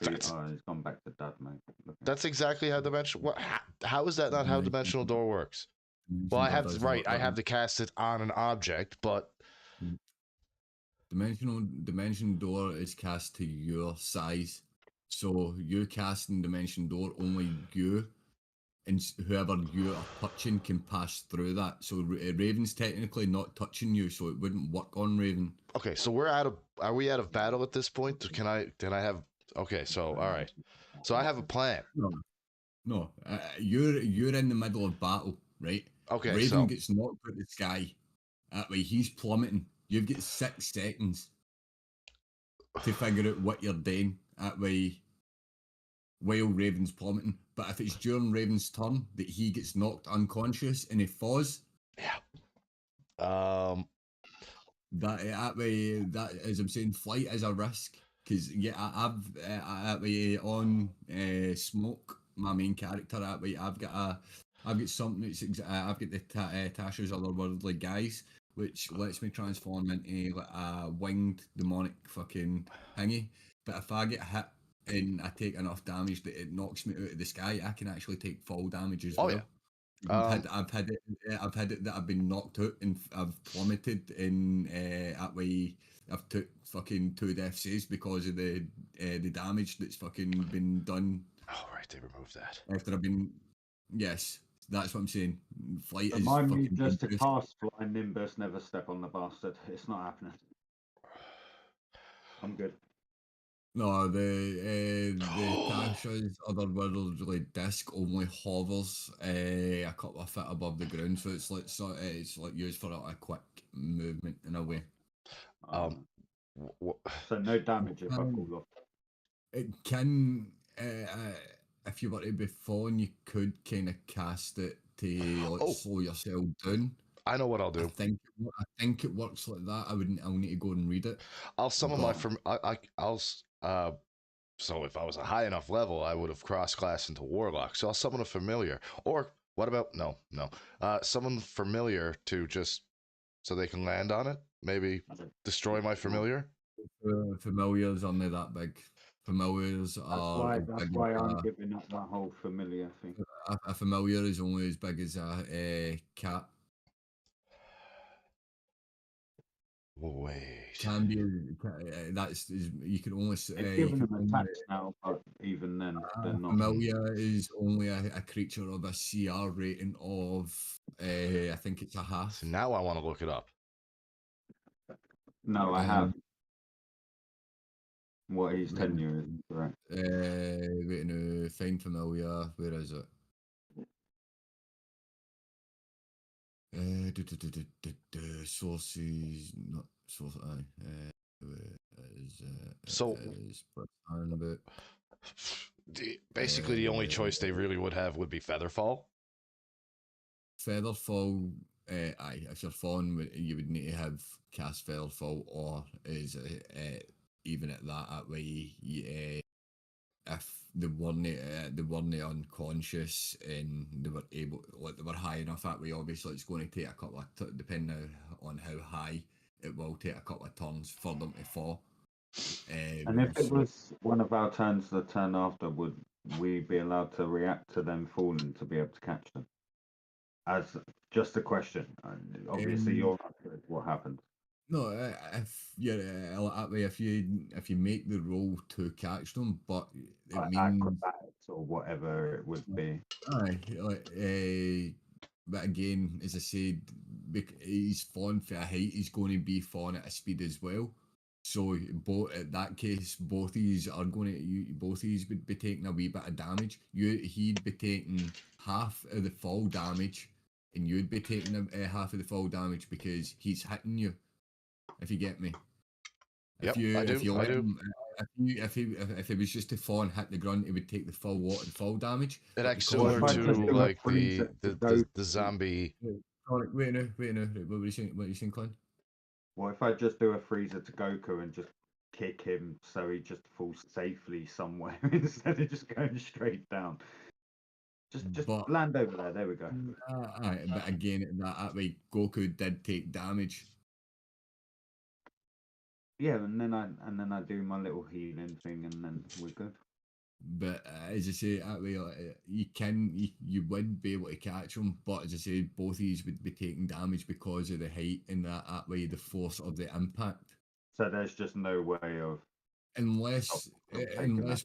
That's,
Oh, he's gone back to dad mode.
that's exactly how dimensional. What? How is that not how dimensional door works? Well, I have I have to cast it on an object, but
Dimension door is cast to your size. So you casting Dimension door, only you and whoever you are touching can pass through that. So Raven's technically not touching you, so it wouldn't work on Raven.
okay. So we're out of. Are we out of battle at this point? Can I have? Okay. So all right. So I have a plan.
No. You're in the middle of battle, right?
Okay.
Raven
So
gets knocked out the sky. That way he's plummeting. You've got 6 seconds to figure out what you're doing. That way, while Raven's plummeting. But if it's during Raven's turn that he gets knocked unconscious and he falls,
yeah.
that way, that as I'm saying, flight is a risk. Because yeah, I've that way on Smoke, my main character. That way, I've got something that's I've got the Tasha's otherworldly guys, which lets me transform into like a winged demonic fucking thingy. But if I get hit and I take enough damage that it knocks me out of the sky, I can actually take full damage as well.
Yeah.
I've had it that I've been knocked out and I've plummeted and that way I've took fucking 2 death saves because of the damage that's fucking been done.
Oh right, they removed that.
After I've been, yes, that's what I'm saying. Flight is
Remind me
fucking
just to
dangerous.
cast Fly Nimbus, never step on the bastard. It's not happening. I'm good.
No, the Tasha's otherworldly disc only hovers a couple of feet above the ground, so it's like used for a quick movement in a way.
So no damage if I fall off.
It can, if you were to be falling, you could kind of cast it to like slow yourself down.
I know what I'll do.
I think it works like that. I'll need to go and read it.
I'll summon my so if I was a high enough level, I would have crossed class into Warlock. So I'll summon a familiar. Or what about no. Summon familiar to just so they can land on it. Maybe destroy my familiar.
Familiars are not that big. Familiars are.
That's why I'm giving up that whole familiar thing.
A familiar is only as big as a cat.
Wait.
Can be. That's you can only.
It's giving them attacks now, but even then, they're not.
Familiar is only a creature of a CR rating of. I think it's a half.
So now I want to look it up.
No, I have. What his tenure is, right?
Wait, no, find familiar. Where is it? Sources, not source.
So basically, the only choice they really would have would be Featherfall.
Featherfall, aye. If you're falling, you would need to have cast Featherfall, or is even at that way, if they weren't unconscious and they were able, like they were high enough that way, obviously it's going to take a couple of depending on how high, it will take a couple of turns for them to fall.
And if it was one of our turns the turn after, would we be allowed to react to them falling to be able to catch them? As just a question. Obviously, you're not sure what happens.
No, if you're that way, if you make the roll to catch them, but it means
acrobatics or whatever it would be.
Aye, but again, as I said, he's falling for a height. He's going to be falling at a speed as well. So both in that case, both of these would be taking a wee bit of damage. He'd be taking half of the fall damage, and you'd be taking half of the fall damage because he's hitting you. If you get me.
I do.
If he was just to fall and hit the ground, it would take the full damage.
It acts similar to like the zombie.
Wait no. What were you saying, Clint?
Well, if I just do a freezer to Goku and just kick him so he just falls safely somewhere instead of just going straight down. Just
But
land over there. There we go.
but again, that way Goku did take damage.
Yeah, and then I do my little healing thing, and then we're good.
But as I say, that way you would be able to catch him. But as I say, both of these would be taking damage because of the height and that way the force of the impact.
So there's just no way of
Unless
taking that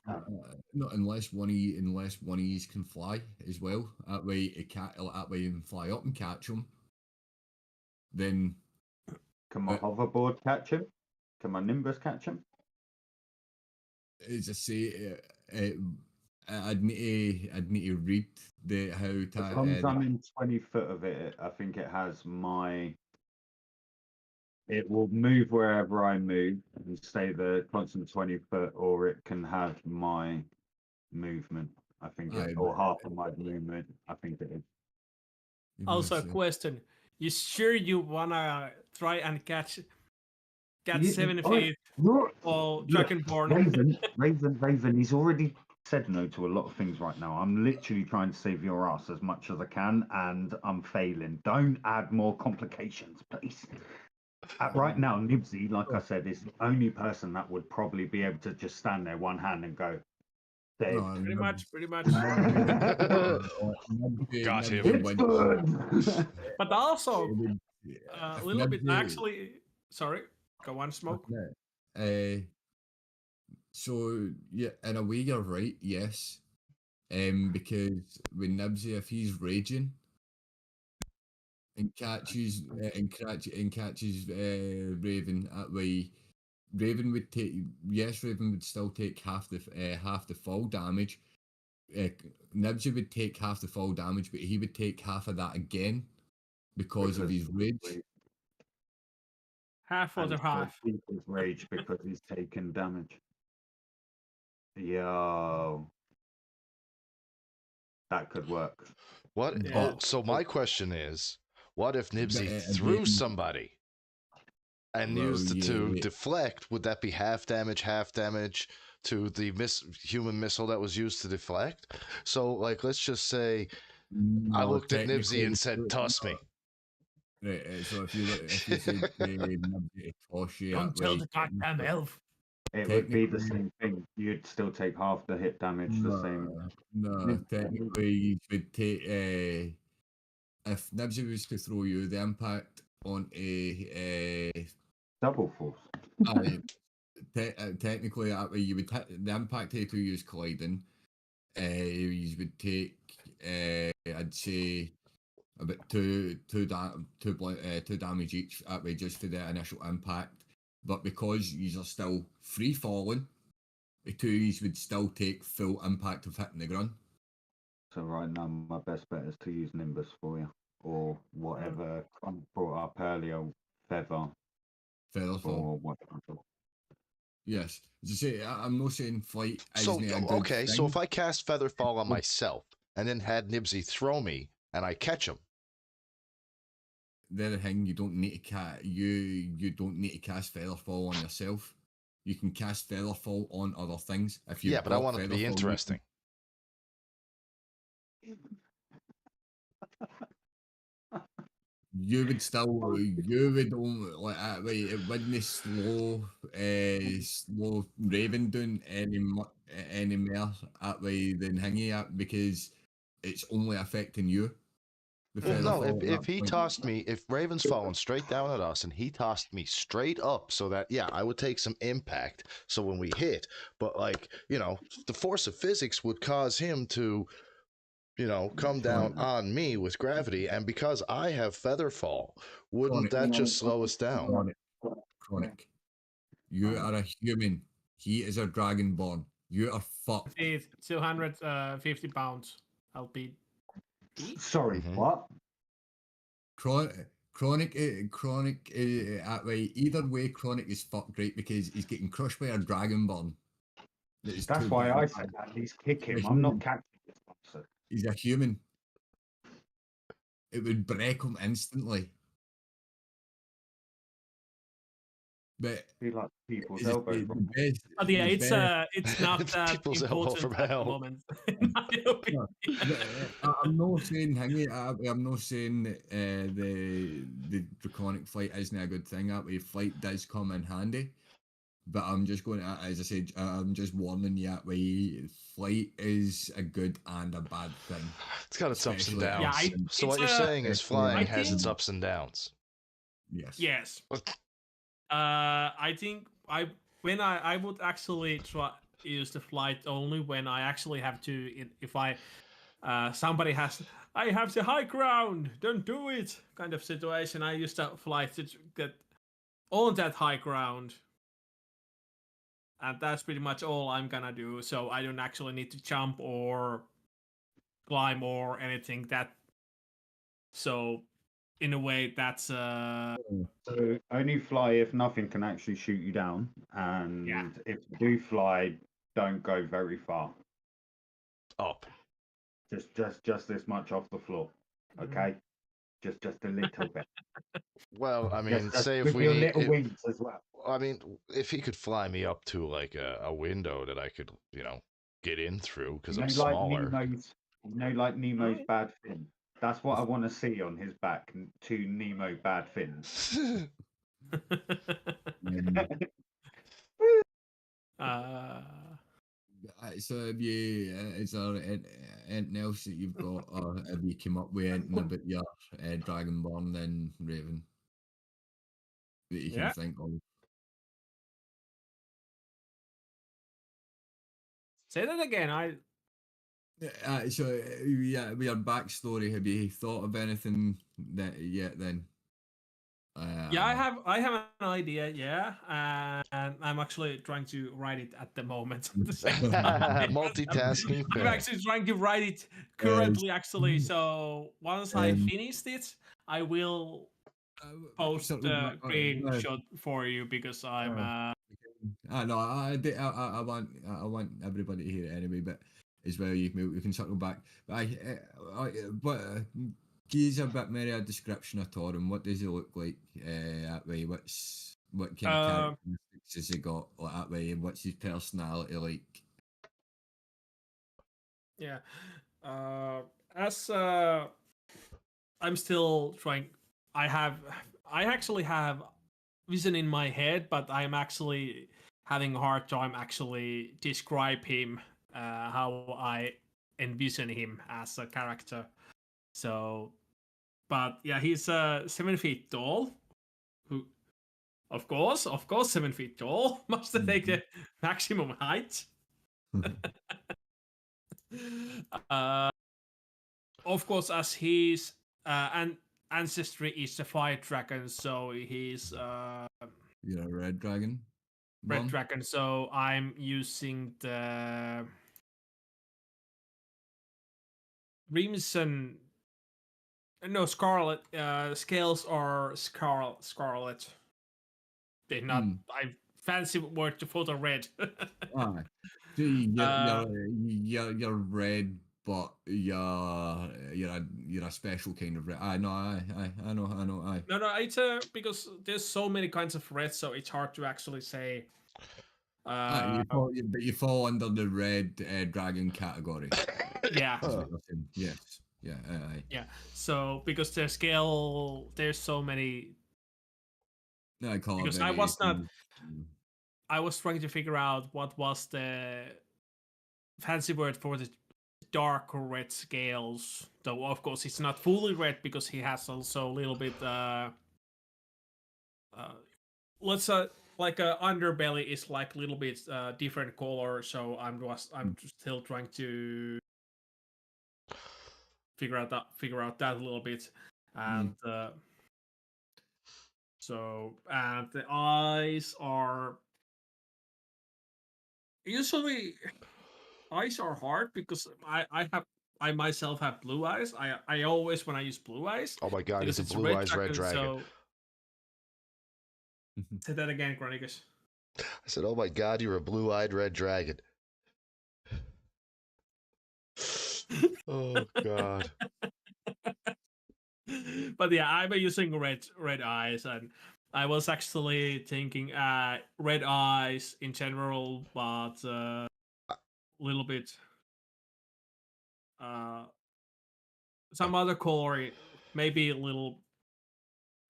not unless one of these can fly as well. That way you can fly up and catch him. Then
Can my hoverboard catch him? Can my Nimbus catch him?
as I say, I'd need to read how
As long as I'm in 20 foot of it, I think it has my. It will move wherever I move and stay the constant 20 foot, or it can have my movement. I think it, or half of my movement. I think it is.
Also, a question: you sure you wanna try and catch 7 feet or Dragonborn?
Raven. He's already said no to a lot of things right now. I'm literally trying to save your ass as much as I can, and I'm failing. Don't add more complications, please. Right now, Nibsy, like I said, is the only person that would probably be able to just stand there, one hand, and go. Dead.
Pretty much.
Got him.
It's good.
But also,
a
a little bit actually. Sorry, go on, Smoke.
So yeah, in a way you're right, yes. Because with Nibsy, if he's raging and catches Raven, that way Raven would still take half the fall damage. Nibsy would take half the fall damage, but he would take half of that again because of his rage.
Half or the half.
His rage because he's taken damage. Yo, that could work.
What?
Yeah.
Oh, so my question is, what if Nibsy threw somebody and used it to deflect? Would that be half damage to the human missile that was used to deflect? So, like, let's just say I looked at Nibsy and said, "Toss me."
Right. So if you said Nibsy to toss you,
Don't tell the goddamn elf.
It would be the same thing. You'd still take half the hit damage. The same.
No, technically you would take. If Nibsy was to throw you, the impact on a
Double force.
technically that way you would the impact to you is colliding. You would take I'd say about two damage each that way just for the initial impact. But because you are still free falling, the two of you would still take full impact of hitting the ground.
So right now, my best bet is to use Nimbus for you, or whatever I brought up earlier, Featherfall. Or whatever.
Yes, as I say, I'm not saying flight
So
isn't a good
okay,
thing.
so if I cast Featherfall on myself and then had Nibsy throw me and I catch him,
the other thing, you don't need to you don't need to cast Featherfall on yourself. You can cast Featherfall on other things. If you
but I want it to be interesting.
You would only like it wouldn't slow Raven down any more that way than Hingy at because it's only affecting you.
Well, no, if he tossed me, if Raven's falling straight down at us and he tossed me straight up so that, yeah, I would take some impact. So when we hit, but like, the force of physics would cause him to, come down on me with gravity. And because I have Featherfall, wouldn't that just slow us down?
Chronic. You are a human. He is a dragonborn. You are fucked.
It's 250 pounds. I'll be.
Sorry, what?
Chronic, either way, Chronic is fucked, right? Because he's getting crushed by a dragonborn.
That's why I said that. He's kicking. I'm not catching this monster.
He's a human. It would break him instantly. But
Be like people's
it's just
elbow
the
from.
best.
But yeah,
The best.
it's not
It's
that
people's elbow
important
from
at the
hell.
moment, in my opinion.
No, I'm not saying I'm not saying that the draconic flight isn't a good thing. That way, flight does come in handy. But I'm just going to, as I said, I'm just warning you that way. Flight is a good and a bad thing.
It's got its ups and
Especially
Yeah,
downs. So
it's
what you're saying is
especially
flying
I
has its
think
ups and downs.
yes.
yes. I think I would actually try use the flight only when I actually have to. If I somebody has, I have the high ground, don't do it kind of situation. I use the flight to get on that high ground, and that's pretty much all I'm gonna do. So I don't actually need to jump or climb or anything. So in a way, that's
So only fly if nothing can actually shoot you down, and
Yeah.
if you do fly, don't go very far.
Up.
Just this much off the floor, okay? Just a little bit.
Well, I mean,
Just
say if
with
we
your
need.
little wings as well.
I mean, if he could fly me up to like a window that I could, get in through because
You
I'm
know, like
smaller.
Nemo's,
Right.
bad fin. That's what I want to see on his back. Two Nemo bad fins.
uh,
So have you, is there anything else that you've got, or have you come up with anything about your Dragonborn then, Raven, that you can
yeah.
think of?
Say that again.
So, yeah, with your backstory, have you thought of anything that yet then?
Yeah, I have an idea, yeah, and I'm actually trying to write it at the moment at the same time.
Multitasking.
I'm actually trying to write it currently, actually. So once I finished it, I will post
circle
the
back,
screenshot for you because I'm.
no, I want everybody to hear it anyway, but as well, we can circle back. But give us a bit more a description of Torum. What does he look like? That way, what kind of characteristics has he got like that way, and what's his personality like?
Yeah. As I'm still trying. I actually have vision in my head, but I'm actually having a hard time actually describe him, how I envision him as a character. So, but yeah, he's 7 feet tall. Who, of course, 7 feet tall must take the maximum height. uh, of course, as his ancestry is the fire dragon, so he's
You're a red dragon.
red
Mom?
dragon. So I'm using the crimson. No, scarlet. Scales are scarlet. They're not. I fancy word to photo red.
Aye. So you're red, but you're a special kind of red. I know, I know, aye.
No, it's because there's so many kinds of red, so it's hard to actually say.
But you fall under the red dragon category.
Yeah.
Yes. Yeah. Aye.
Yeah. So because there's so many.
I call
Because
it
I was not. I was trying to figure out what was the fancy word for the dark red scales. Though of course it's not fully red because he has also a little bit let's like underbelly is like a little bit different color, so I'm still trying to figure out that a little bit. And so, and the eyes are usually hard because I myself have blue eyes. I always when I use blue eyes.
Oh my god,
because
he's a
it's
blue eyes red dragon.
So say that again, Chronicus.
I said, oh my god, you're a blue-eyed red dragon. Oh god.
But yeah, I'm using red eyes, and I was actually thinking red eyes in general, but a little bit some other color, maybe a little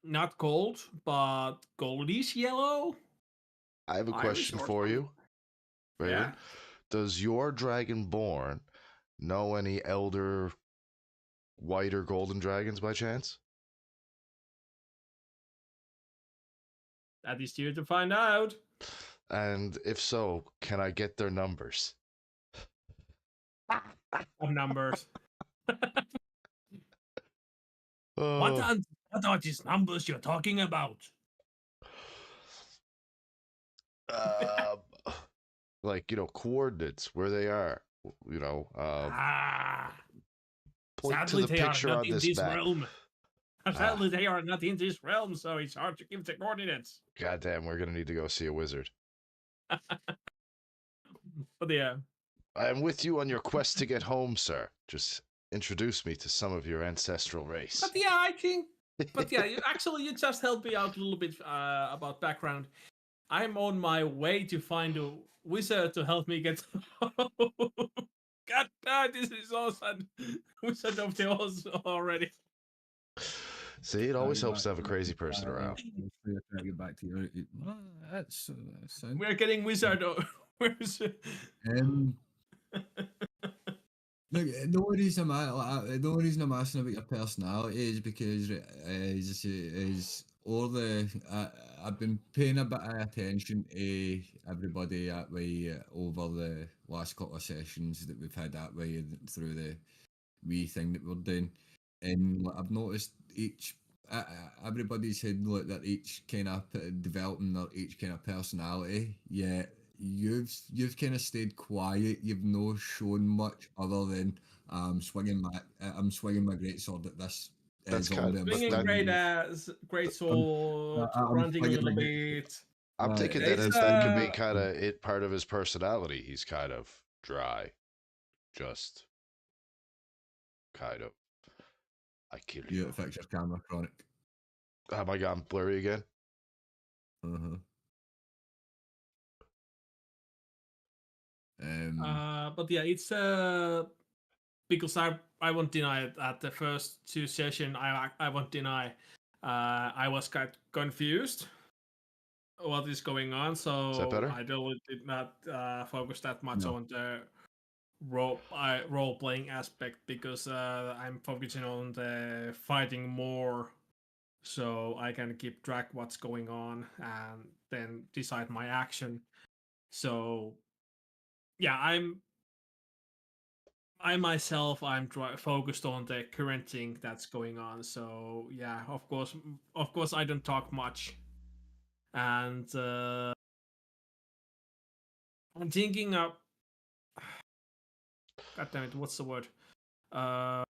not gold, but goldish yellow.
I have a
Iris
question
or
for
something.
you, Raven.
Yeah.
Does your Dragonborn know any elder white or golden dragons by chance?
That is due to find out.
And if so, can I get their numbers?
Of numbers.
Oh,
What are these numbers you're talking about?
uh, like coordinates where they are.
Ah,
Point to
sadly
the
they are
picture
not
on
in
this
this
map.
realm.
Ah,
Sadly they are not in this realm, so it's hard to give the coordinates.
goddamn, we're gonna need to go see a wizard.
But yeah.
I am with you on your quest to get home, sir. Just introduce me to some of your ancestral race.
But yeah, I think. But yeah, you just helped me out a little bit about background. I'm on my way to find a wizard to help me get. God damn, this is awesome. Wizard of the Oz already.
See, it always helps to have a crazy person around.
Try to get back to your. That's sound.
We're getting wizard.
Um, Look, the only reason I'm asking about your personality is because I've been paying a bit of attention to everybody that way over the last couple of sessions that we've had that way through the wee thing that we're doing, and I've noticed everybody's had like that each kind of developing their each kind of personality. Yeah, you've kind of stayed quiet. You've no shown much other than swinging my great sword at this
That's
zombie.
kind-
Bringing great sword,
I'm
ranting a
swinging
little
my
bit.
I'm taking that
It's,
as that could be kind of it part of his personality. He's kind of dry, just kind of. I kill
You
you.
fix your camera, Chronic.
Oh my god, I'm blurry again.
Uh-huh.
But yeah, it's because I won't deny it. At the first two session, I won't deny. I was quite confused what is going on, so
better?
I did not focus that much
No.
on the role playing aspect because I'm focusing on the fighting more, so I can keep track what's going on and then decide my action. So yeah, I myself, I'm focused on the current thing that's going on. So yeah, of course, I don't talk much, and I'm thinking of. God damn it! What's the word? I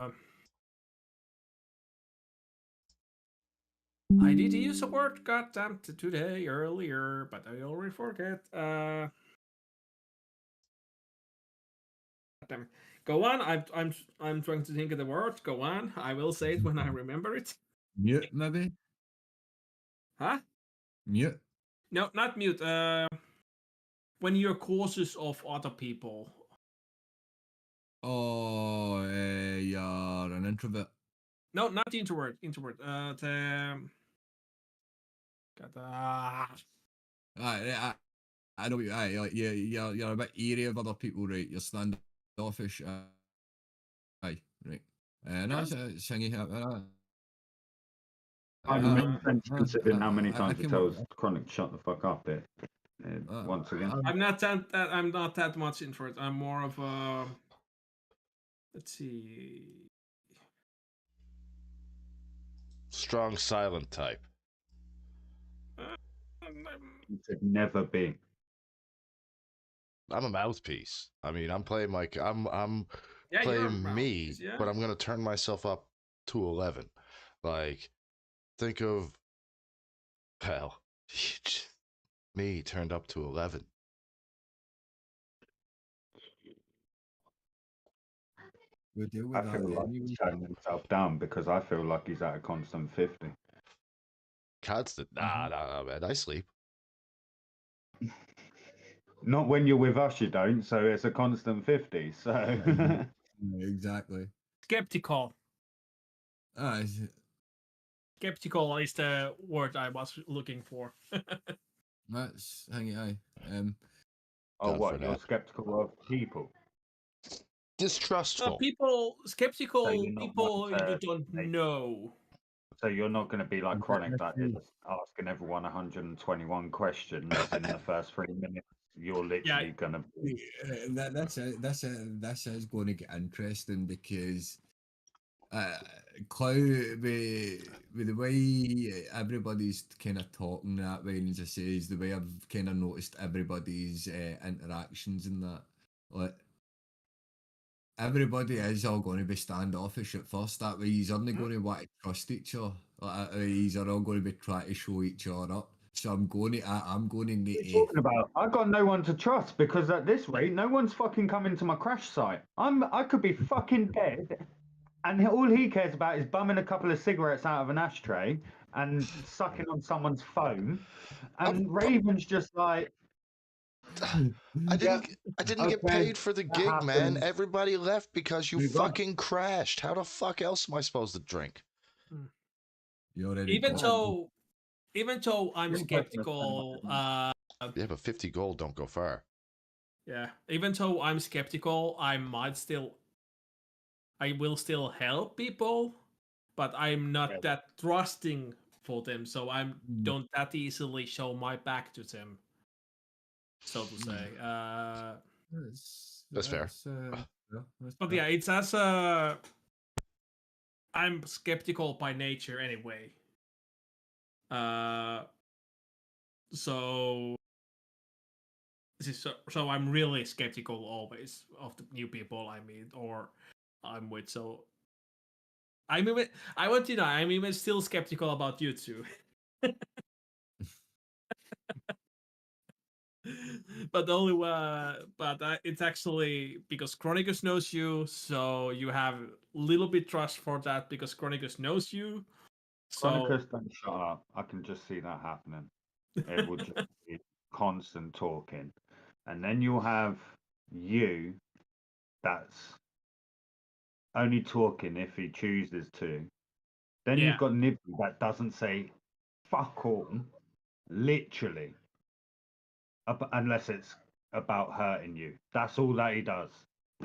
did use a word. God damn it, today earlier, but I already forget. Damn it. Go on. I'm trying to think of the word. Go on. I will say it when I remember it.
Mute, maybe?
Huh?
Mute?
No, not mute. When you're cautious of other people.
Oh, you're an introvert.
No, not introvert. Introvert.
I know you. Like you're a bit eerie of other people, right? You're standoffish. Aye, right. No,
Yes.
it's thingy.
It makes sense considering how many
I
times it
can
tells Chronic to shut the fuck up there. Once again.
I'm not that much introvert. I'm more of a. Let's see.
Strong silent type.
You could never be.
I'm a mouthpiece. I mean, I'm playing like I'm
Yeah, you're a
playing me,
mouthpiece, yeah.
but I'm gonna turn myself up to 11. Like, think of hell, me turned up to 11.
We'll deal
I
with
feel
that
like
anyway.
he's shutting himself down because I feel like he's at a constant 50.
constant. Nah, man. I sleep.
Not when you're with us, you don't. So it's a constant 50. So
Yeah, exactly.
Skeptical.
Ah,
Skeptical is the word I was looking for.
that's hang it.
oh,
Done for
what? You're
now.
skeptical of people.
Distrustful.
People,
So
skeptical
you're not one
people you
to
don't
make-
know.
So you're not going to be like
And
Chronic that
that's-
is asking everyone 121 questions in the first 3 minutes. You're literally going to be.
This is going to get interesting because Cloud with the way everybody's kind of talking that way, and as I say, is the way I've kind of noticed everybody's interactions in that. Like everybody is all going to be standoffish at first. That way, he's only going to want to trust each other. He's all going to be trying to show each other up. So I'm going to
What
need
are you
to.
talking about? I got no one to trust because at this rate, no one's fucking coming to my crash site. I could be fucking dead, and all he cares about is bumming a couple of cigarettes out of an ashtray and sucking on someone's phone. And Raven's just like,
I didn't get
okay,
paid for the
that
gig, man.
happens.
Everybody left because you
Move on.
fucking crashed. How the fuck else am I supposed to drink?
You already
Even
got it.
though I'm
You're both gonna spend
skeptical,
money.
Yeah, but 50 gold don't go far.
yeah. Even though I'm skeptical, I will still help people, but I'm not
Yeah.
that trusting for them, so I
Mm.
don't that easily show my back to them, so to say.
That's fair.
But yeah, it's as I'm skeptical by nature anyway. So so I'm really skeptical always of the new people I meet or I'm with. So I'm even still skeptical about you two. But the only it's actually because Chronicus knows you, so you have a little bit trust for that because Chronicus knows you. So
Chronicus, don't shut up. I can just see that happening. It will just be constant talking. And then you'll have you that's only talking if he chooses to. Then
yeah.
you've got Nibby that doesn't say fuck all, literally, unless it's about hurting you. That's all that he does.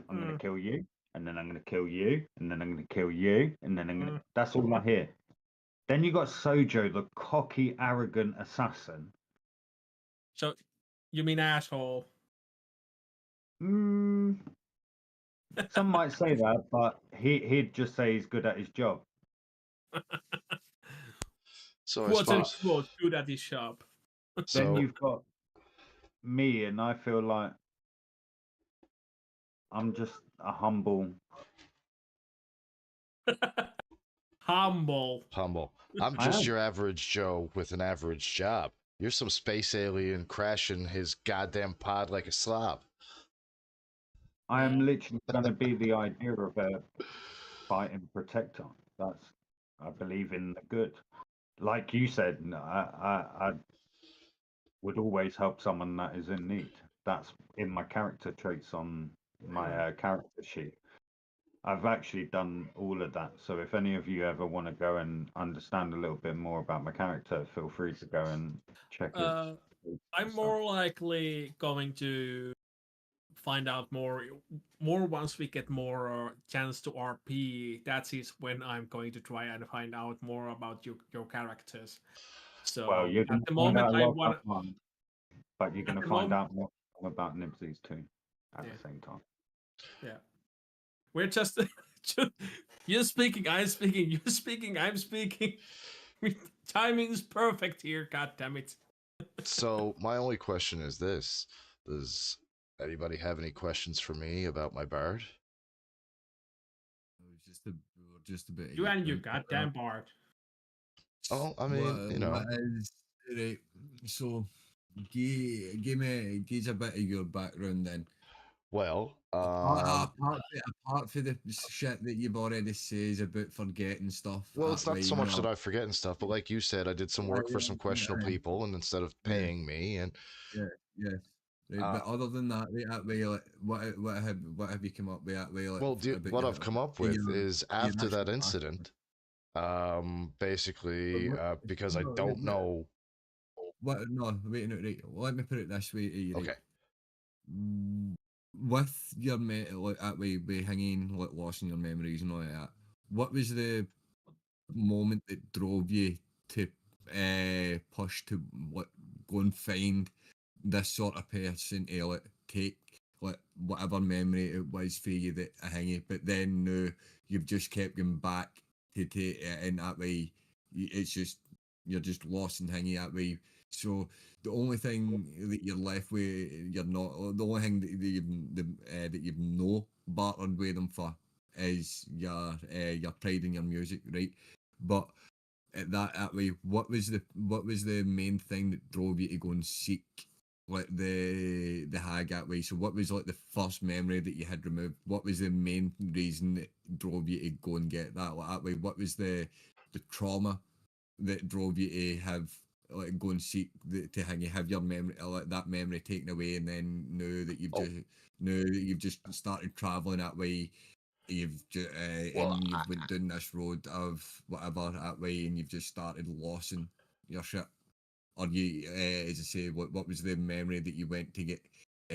I'm going to kill you, and then I'm going to kill you, and then I'm going to kill you, and then I'm going to. That's all I hear. Then you got Sojo, the cocky, arrogant assassin.
So you mean asshole?
Some might say that, but he'd just say he's good at his job.
So I
Quote
suppose.
unquote good at his shop.
Then
So
you've got me, and I feel like I'm just a humble.
Humble.
I'm
I
just
am.
your average Joe with an average job. You're some space alien crashing his goddamn pod like a slob.
I am literally going to be the idea of a fighting protector. That's I believe in the good. Like you said, I would always help someone that is in need. That's in my character traits on my character sheet. I've actually done all of that. So if any of you ever want to go and understand a little bit more about my character, feel free to go and check it.
I'm more likely going to find out more once we get more chance to RP. That is when I'm going to try and find out more about your characters. So
Well, you're
at
going
the
to find
moment
out a
I
lot
want
about mine, but you're going to
the
find
moment-
out more about Nibsies too at
Yeah.
the same time.
yeah. We're just you're speaking, I'm speaking, you're speaking, I'm speaking. Timing's perfect here, god damn it.
So my only question is this: does anybody have any questions for me about my bard?
Just a bit.
You and your goddamn bard.
Oh, I mean, you know.
What is right? So, give me a bit of your background then.
Well,
apart from the shit that you've already says about forgetting stuff,
well,
that
it's not
way,
so much that
no.
I forget and stuff, but like you said, I did some work for some questionable people, and instead of
Yeah,
paying me, and
yeah. Right, but other than that, right, that way, like, what have you come up with that way, like,
well,
about
what I've come up with is
your
after
actual
that
past?
incident,
But
basically, because I
no,
don't know.
no, wait, no, right. Let me put it this way to you, right?
Okay,
With your like that way, with hanging, like, lost in your memories and all that. What was the moment that drove you to push to, like, go and find this sort of person to, like, take, like, whatever memory it was for you that I hang it, but then no, you've just kept going back to take it, and that way it's just, you're just lost and hanging that way. So the only thing that you're left with, you're not, the only thing that you've no bartered with them for is your pride in your music, right? But at that way, what was the main thing that drove you to go and seek, like, the hag that way? So what was, like, the first memory that you had removed? What was the main reason that drove you to go and get that, like, that way? What was the trauma that drove you to have, like, go and seek to have your memory, like, that memory taken away, and then
oh,
know that you've just started traveling that way,
well,
and you've went down this road of whatever that way, and you've just started losing your shit? Or you, as I say, what was the memory that you went to get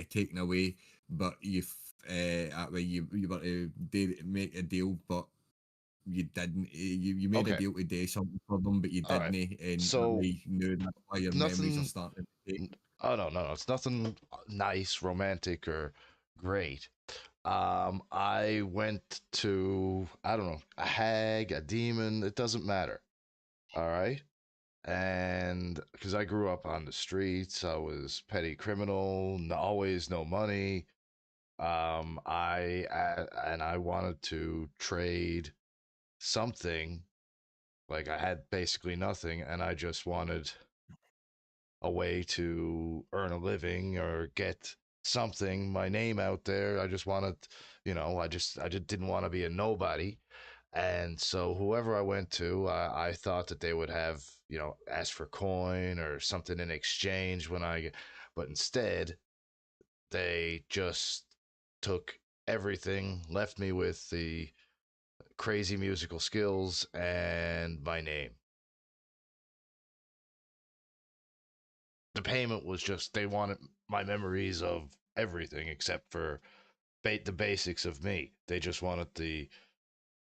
taken away, but that way you were to make a deal, but you didn't. You made a
okay,
deal to do something for them, but you
all right.
didn't, and that
So
way you knew that's why your memories are
nothing.
starting to take.
Oh no, it's nothing nice, romantic, or great. I went to, I don't know, a hag, a demon. It doesn't matter. All right. And because I grew up on the streets, I was petty criminal, always no money. And I wanted to trade something. Like I had basically nothing, and I just wanted a way to earn a living or get something, my name out there. I just wanted, I just didn't want to be a nobody. And so whoever I went to, I thought that they would have, ask for coin or something in exchange but instead they just took everything, left me with the crazy musical skills and my name. The payment was just they wanted my memories of everything except for the basics of me. They just wanted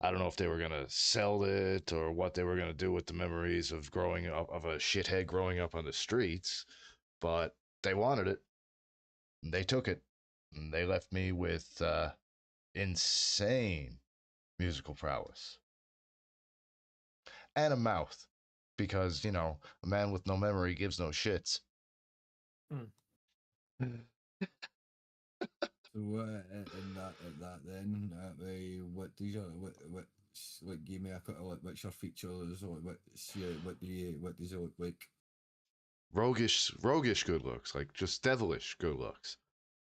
I don't know if they were gonna sell it or what they were gonna do with the memories of growing up of a shithead growing up on the streets, but they wanted it. And they took it. And they left me with insane musical prowess and a mouth, because a man with no memory gives no shits.
So in that then, that way, what do you what give me a cut of, like, what's your features, or what does it look like?
Roguish good looks, like just devilish good looks.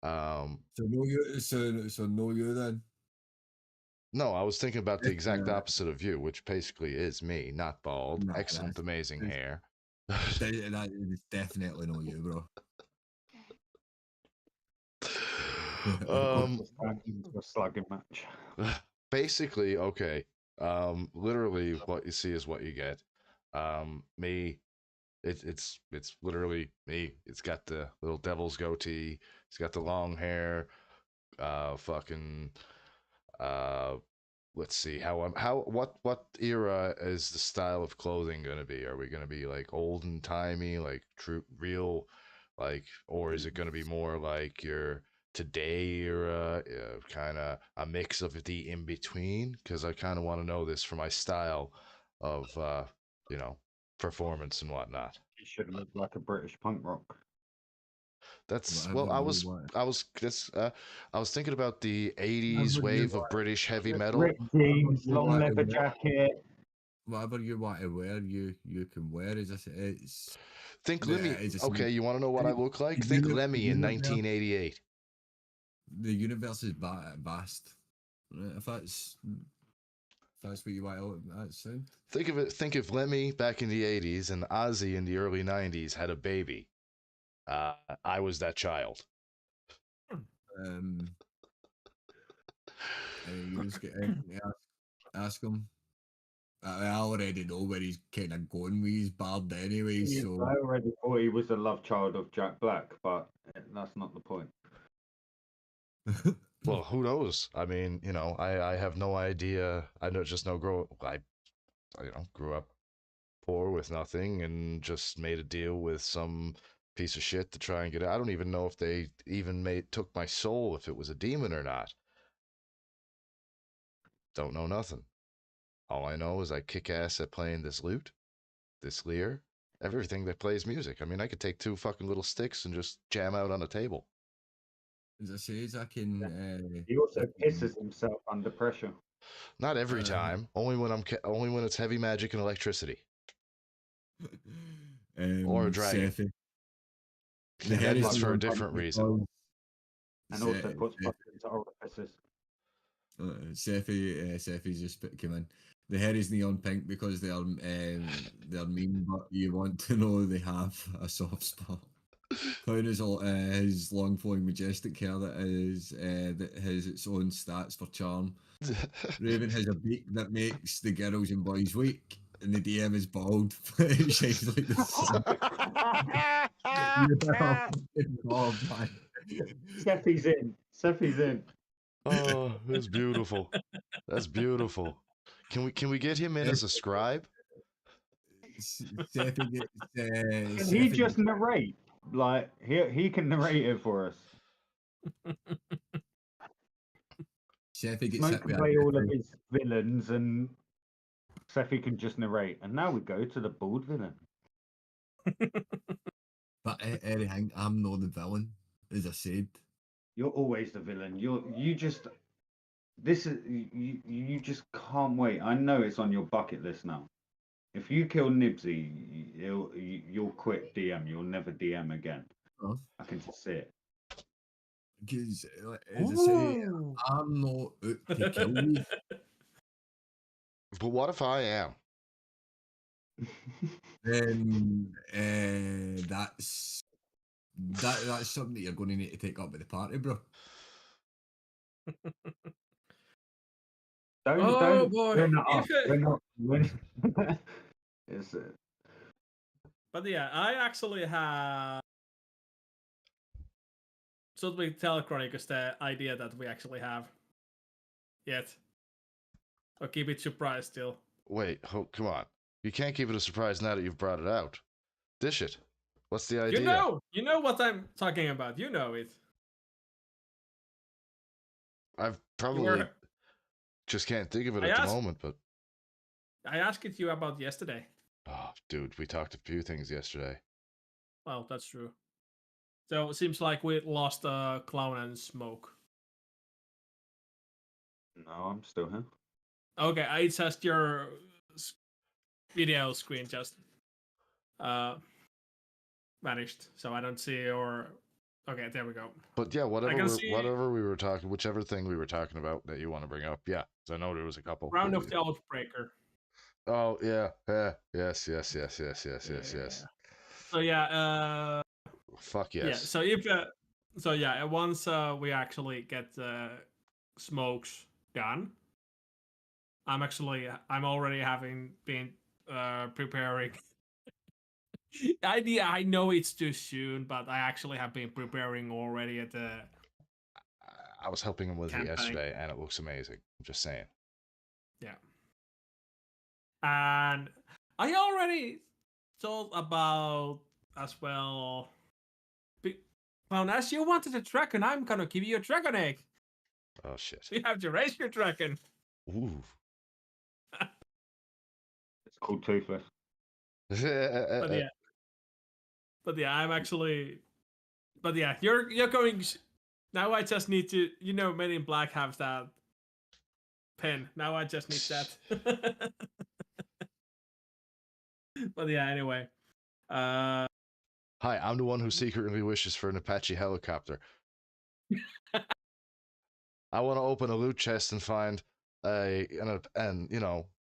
So know you then.
No, I was thinking about the exact
Uh,
opposite of you, which basically is me, not bald,
nah,
excellent, amazing
that's,
hair.
that is definitely know you, bro.
um,
Just turned into a slugging match.
basically, okay. Literally, what you see is what you get. Me, it's literally me. It's got the little devil's goatee. It's got the long hair. Fucking. Uh, let's see what era is the style of clothing going to be? Are we going to be like olden timey, like true real, like, or is it going to be more like your today era, kind of a mix of the in between? Because I kind of want to know this for my style of you know performance and whatnot.
You should look like a British punk rock.
That's
Whatever
well, I
you
was
want.
I was this I was thinking about the '80s
Whatever you
wave of British heavy metal.
Ripped jeans,
you
long
want to
leather
wear,
jacket.
whatever you want to wear, you can wear. As I say, it's
Think Lemmy.
as I say,
Okay, you want to know what I look like?
the
Think Lemmy in
universe.
1988.
the universe is vast. If that's what you want, that's sound.
Think of it. Think if Lemmy back in the '80s and Ozzy in the early '90s had a baby. I was that child.
Um, you just get ask him. I already know where he's kind of going with his bard anyway,
Yes,
so
I already thought he was a love child of Jack Black, but that's not the point.
Well, who knows? I mean, I have no idea. Just know grew up poor with nothing and just made a deal with some piece of shit to try and get it. I don't even know if they even took my soul, if it was a demon or not. Don't know nothing. All I know is I kick ass at playing this lute, this lyre, everything that plays music. I mean, I could take two fucking little sticks and just jam out on a table.
as I say, I can.
He also pisses himself under pressure.
Not every time. Only when it's heavy magic and electricity or a dragon.
Seth,
That's for a different reason.
And also puts buttons into orifices.
Seffi just came in. The hair is neon pink because they're mean, but you want to know they have a soft spot. Crown is all his long flowing majestic hair that has its own stats for charm. Raven has a beak that makes the girls and boys weak, and the DM is bald, but it shines like the sun. Oh, man.
Seffi's in. Seffi's in.
Oh, that's beautiful. That's beautiful. Can we get him in as a scribe?
Can he just narrate? Like he can narrate it for us.
Seffi gets
Smoke can play all of his villains, and Seffi can just narrate. And now we go to the bald villain.
But anything, I'm not the villain, as I said.
You're always the villain. You just can't wait. I know it's on your bucket list now. If you kill Nibsy, you'll quit DM. You'll never DM again.
Oh.
I can just see it.
Because, as I say, I'm not out to kill you.
But what if I am?
Then that's something that you're going to need to take up with the party, bro.
Don't
boy.
We're not. Is it?
But yeah, I actually have. Should we tell Chronicus the idea that we actually have yet? Or keep it surprise still?
Wait, come on. You can't keep it a surprise now that you've brought it out. Dish it. What's the idea?
You know what I'm talking about. You know it.
I've probably just can't think of it at the moment, but
I asked it you about yesterday.
Oh, dude, we talked a few things yesterday.
Well, that's true. So it seems like we lost Clown and Smoke.
No, I'm still here.
Okay, it's just your video screen just vanished, so I don't see your. Okay, there we go.
But yeah, whatever we were talking, whichever thing we were talking about that you want to bring up, yeah, because I know there was a couple.
Round of the Outbreaker.
Oh yeah, yes.
So yeah,
fuck yes.
Yeah, so if once we actually get Smokes done, I'm already having been preparing. I know it's too soon, but I actually have been preparing already at the.
I was helping him with it yesterday, and it looks amazing. I'm just saying.
Yeah. And I already thought about as well. Well, as you wanted a dragon, I'm gonna give you a dragon egg.
Oh shit!
You have to raise your dragon.
Ooh.
It's called Toothless.
But yeah, I'm actually. But yeah, you're going. Now I just need to. Men in Black have that pen. Now I just need that. But yeah, anyway.
Hi, I'm the one who secretly wishes for an Apache helicopter. I want to open a loot chest and find a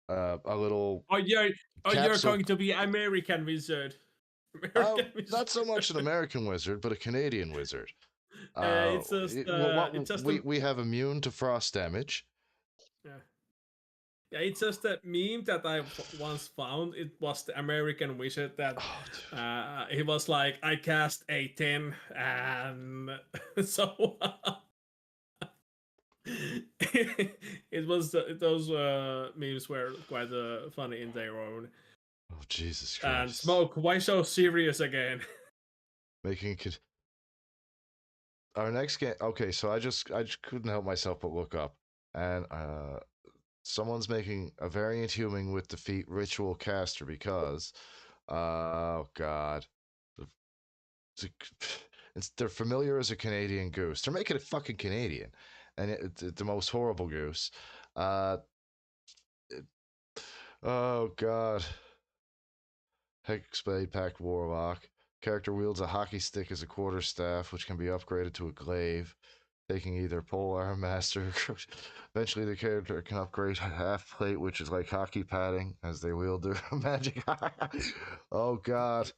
little
Oh, you're
capsule.
going to be American wizard. American wizard.
Not so much an American wizard, but a Canadian wizard.
It's just it's just
we have immune to frost damage.
yeah. Yeah, it's just a meme that I once found. It was the American wizard that he was like, I cast a 10, and so it was those memes were quite funny in their own.
Oh Jesus Christ!
And Smoke, why so serious again?
Making it. Our next game. Okay, so I just couldn't help myself but look up, and someone's making a variant human with defeat ritual caster because, oh god, they're familiar as a Canadian goose. They're making it fucking Canadian, and it's the most horrible goose. Oh god. Hexblade Pact Warlock. Character wields a hockey stick as a quarterstaff, which can be upgraded to a glaive, taking either polearm master. Eventually, the character can upgrade half plate, which is like hockey padding, as they wield their magic. Oh god.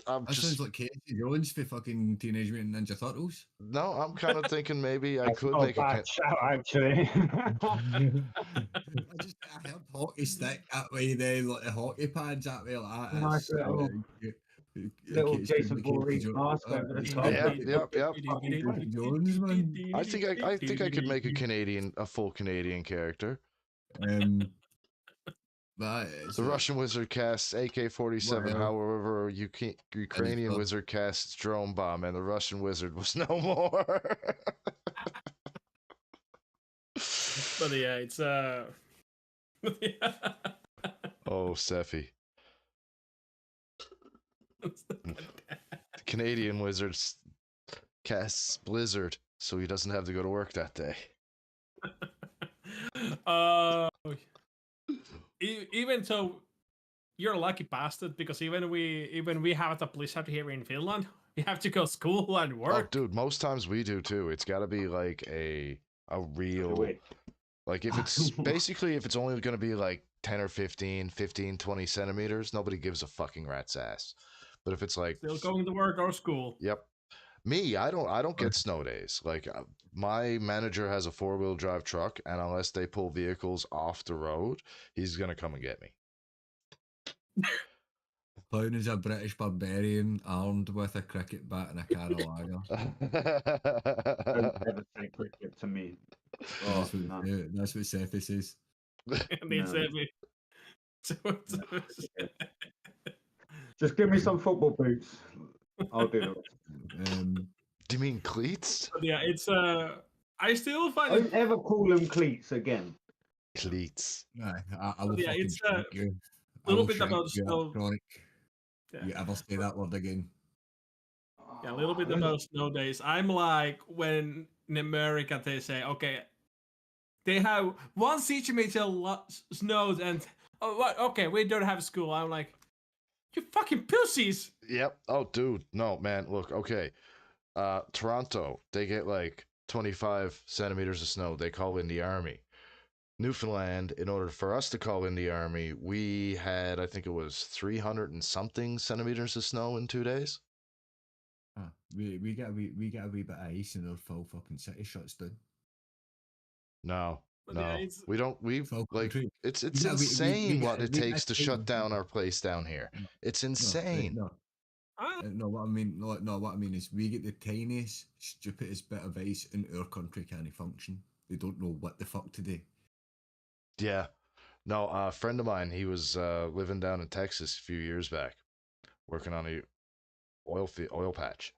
That sounds like Casey Jones for fucking Teenage Mutant Ninja Turtles.
No, I'm kind of thinking maybe I
That's
could
not a
make
bad shout, actually.
I heard hockey stick that way, then like the hockey pads that way, like that.
Nice little Jason Voorhees mask over the top.
Yep.
Jones, man.
I think I could make a full Canadian character.
But
the Russian wizard casts AK-47.
Well,
however, Ukrainian wizard casts drone bomb, and the Russian wizard was no more.
But yeah, it's
Oh, Sephi. The Canadian wizard casts Blizzard, so he doesn't have to go to work that day.
Even so, you're a lucky bastard, because even we have the Blizzard here in Finland, we have to go to school and work.
Oh, dude, most times we do too. It's got to be like a real, like if it's basically if it's only going to be like 10 or 15, 20 centimeters, nobody gives a fucking rat's ass. But if it's like
still going to work or school.
Yep. Me, I don't get snow days. Like my manager has a 4-wheel drive truck, and unless they pull vehicles off the road, he's gonna come and get me.
Clown is a British barbarian armed with a cricket bat and a can of lager.
Don't ever say cricket to me.
Oh, that's what Sephi says.
Just give me some football boots. I'll do it.
Do you mean cleats?
Yeah, it's I still find
Don't ever call them cleats again.
Cleats.
Nah, I will
yeah,
fucking
it's
shrink you.
a little bit about snow.
Chronic.
Yeah.
You ever say that word again?
Yeah, a little bit about snow days. I'm like, when in America they say, okay, they have 1 centimeter snow, and oh, what? Okay, we don't have school. I'm like, you fucking pussies.
Yep. Oh, dude. No, man. Look, okay. Toronto, they get like 25 centimeters of snow. They call in the army. Newfoundland, in order for us to call in the army, we had, I think it was 300 and something centimeters of snow in 2 days.
We get a wee bit of ice and our full fucking city shuts down.
No,
Yeah,
we don't. We've like
country.
it's
Yeah,
insane
we
what
get-
it
we
takes
get
to shut down our place down here.
No,
It's insane.
No, what I mean, no, what I mean is we get the tiniest, stupidest bit of ice in our country can't function. They don't know what the fuck to do.
Yeah. No, a friend of mine, he was living down in Texas a few years back, working on a oil patch.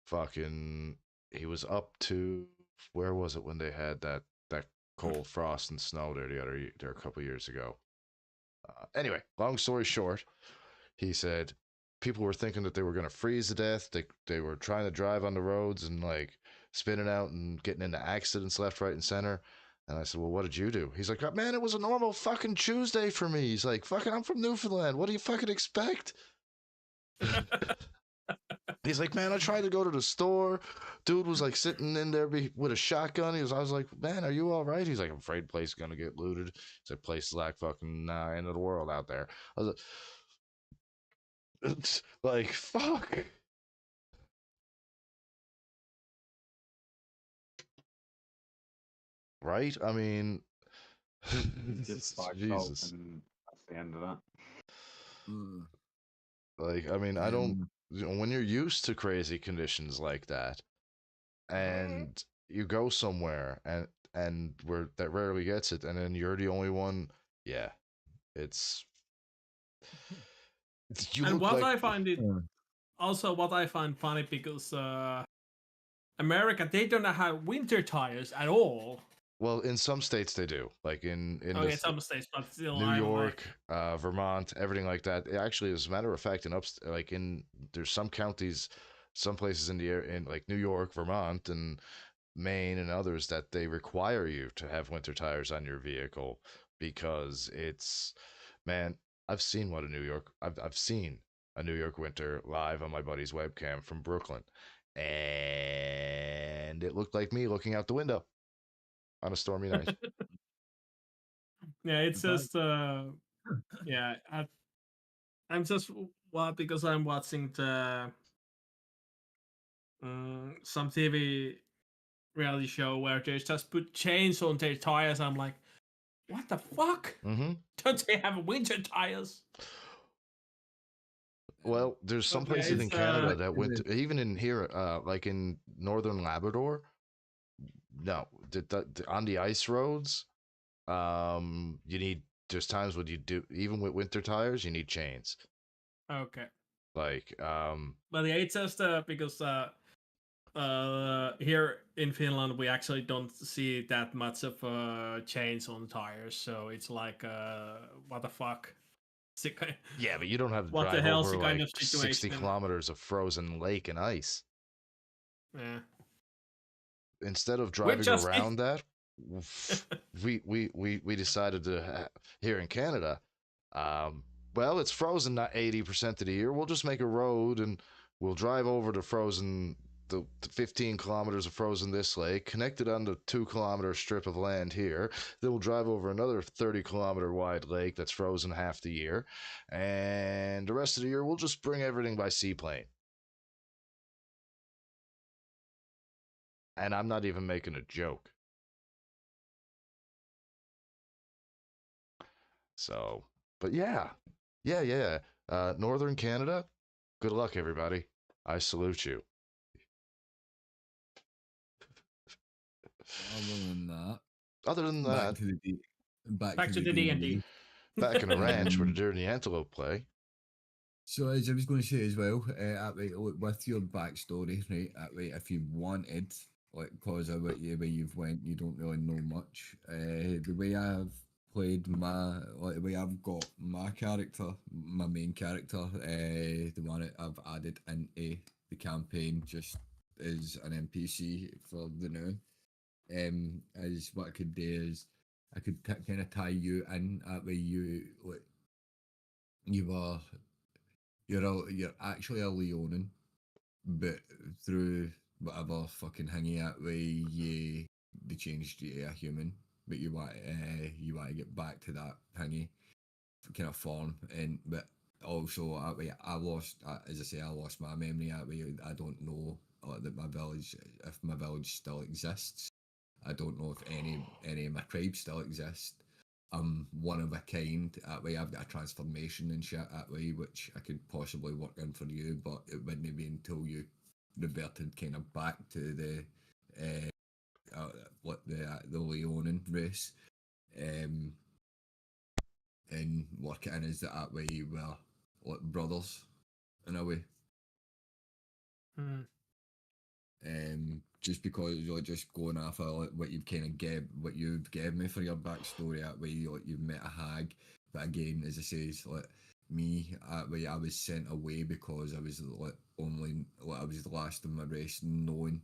Fucking, he was up to, where was it when they had that cold frost and snow there a couple years ago. Anyway, long story short, he said people were thinking that they were going to freeze to death. They were trying to drive on the roads and like spinning out and getting into accidents left, right, and center. And I said, well, what did you do? He's like, oh, man, it was a normal fucking Tuesday for me. He's like, fucking, I'm from Newfoundland. What do you fucking expect? He's like, man, I tried to go to the store. Dude was like sitting in there with a shotgun. I was like, man, are you all right? He's like, I'm afraid place is gonna get looted. He's like, place is like fucking end of the world out there. I was like, it's like fuck. Right? I mean,
Just by
Jesus.
and that's the end of that.
Like, I mean, I don't. When you're used to crazy conditions like that, and you go somewhere and where that rarely gets it, and then you're the only one. Yeah, it's you
And
look
what
like.
I find it also what I find funny because America they don't have winter tires at all.
Well, in some states they do, like in
Okay, some states, but still,
New
I'm
York,
like,
Vermont, everything like that. Actually, as a matter of fact, like in there's some counties, some places in the air in like New York, Vermont, and Maine and others that they require you to have winter tires on your vehicle because it's, man, I've seen a New York winter live on my buddy's webcam from Brooklyn, and it looked like me looking out the window on a stormy night.
yeah, it's just yeah, I'm just because I'm watching the some TV reality show where they just put chains on their tires. I'm like, what the fuck?
Mm-hmm.
Don't they have winter tires?
Well, there's some
But yeah,
places in
it's
Canada that even in here, like in northern Labrador, no, on the ice roads, you need. There's times when you do, even with winter tires, you need chains.
okay.
Like,
But yeah, it's just because here in Finland we actually don't see that much of chains on tires, so it's like what the fuck.
yeah, but you don't have to
What the
drive
hell's
over
the kind
like
of
60
situation?
kilometers of frozen lake and ice.
Yeah.
Instead of
We
driving
just
around that, we decided to here in Canada. Well, it's frozen not 80% of the year. We'll just make a road and we'll drive over the frozen the 15 kilometers of frozen this lake, connect it on the 2 kilometer strip of land here. Then we'll drive over another 30-kilometer wide lake that's frozen half the year, and the rest of the year we'll just bring everything by seaplane. And I'm not even making a joke. So, but yeah. Northern Canada, good luck, everybody. I salute you.
Other than that, back to the
D&D.
Back in a ranch where the dirty antelope play.
So as I was going to say as well, with your backstory, right? If you wanted, like, cause of where you've went, you don't really know much. The way I've played the way I've got my character, my main character, the one that I've added into the campaign just as an NPC for the now. Is what I could do is I could kind of tie you in that way. You're actually a Leonin, but through whatever fucking hingy that way they changed you to a human, but you want to get back to that hingy kind of form, and but also that way I lost, as I say, I lost my memory that way. I don't know that if my village still exists. I don't know if any of my tribes still exist. I'm one of a kind. That way, I've got a transformation and shit that way, which I could possibly work in for you, but it wouldn't be until you reverted kind of back to the Leonin race, and work it in as that way we're like brothers in a way. Just because you're just going off of like, what you've gave me for your backstory, that way you've met a hag. But again, as I say, like me, that way I was sent away because I was I was the last of my race known.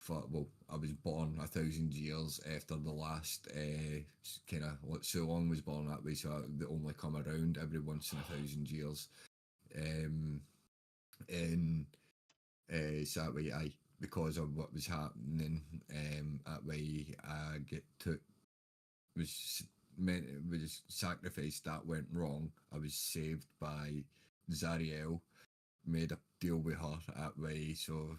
I was born 1,000 years after the last kind of what So Long was born that way, so they only come around every once in 1,000 years. And So that way, because of what was happening, that way I was sacrificed. That went wrong. I was saved by Zariel. Made a deal with her that way, so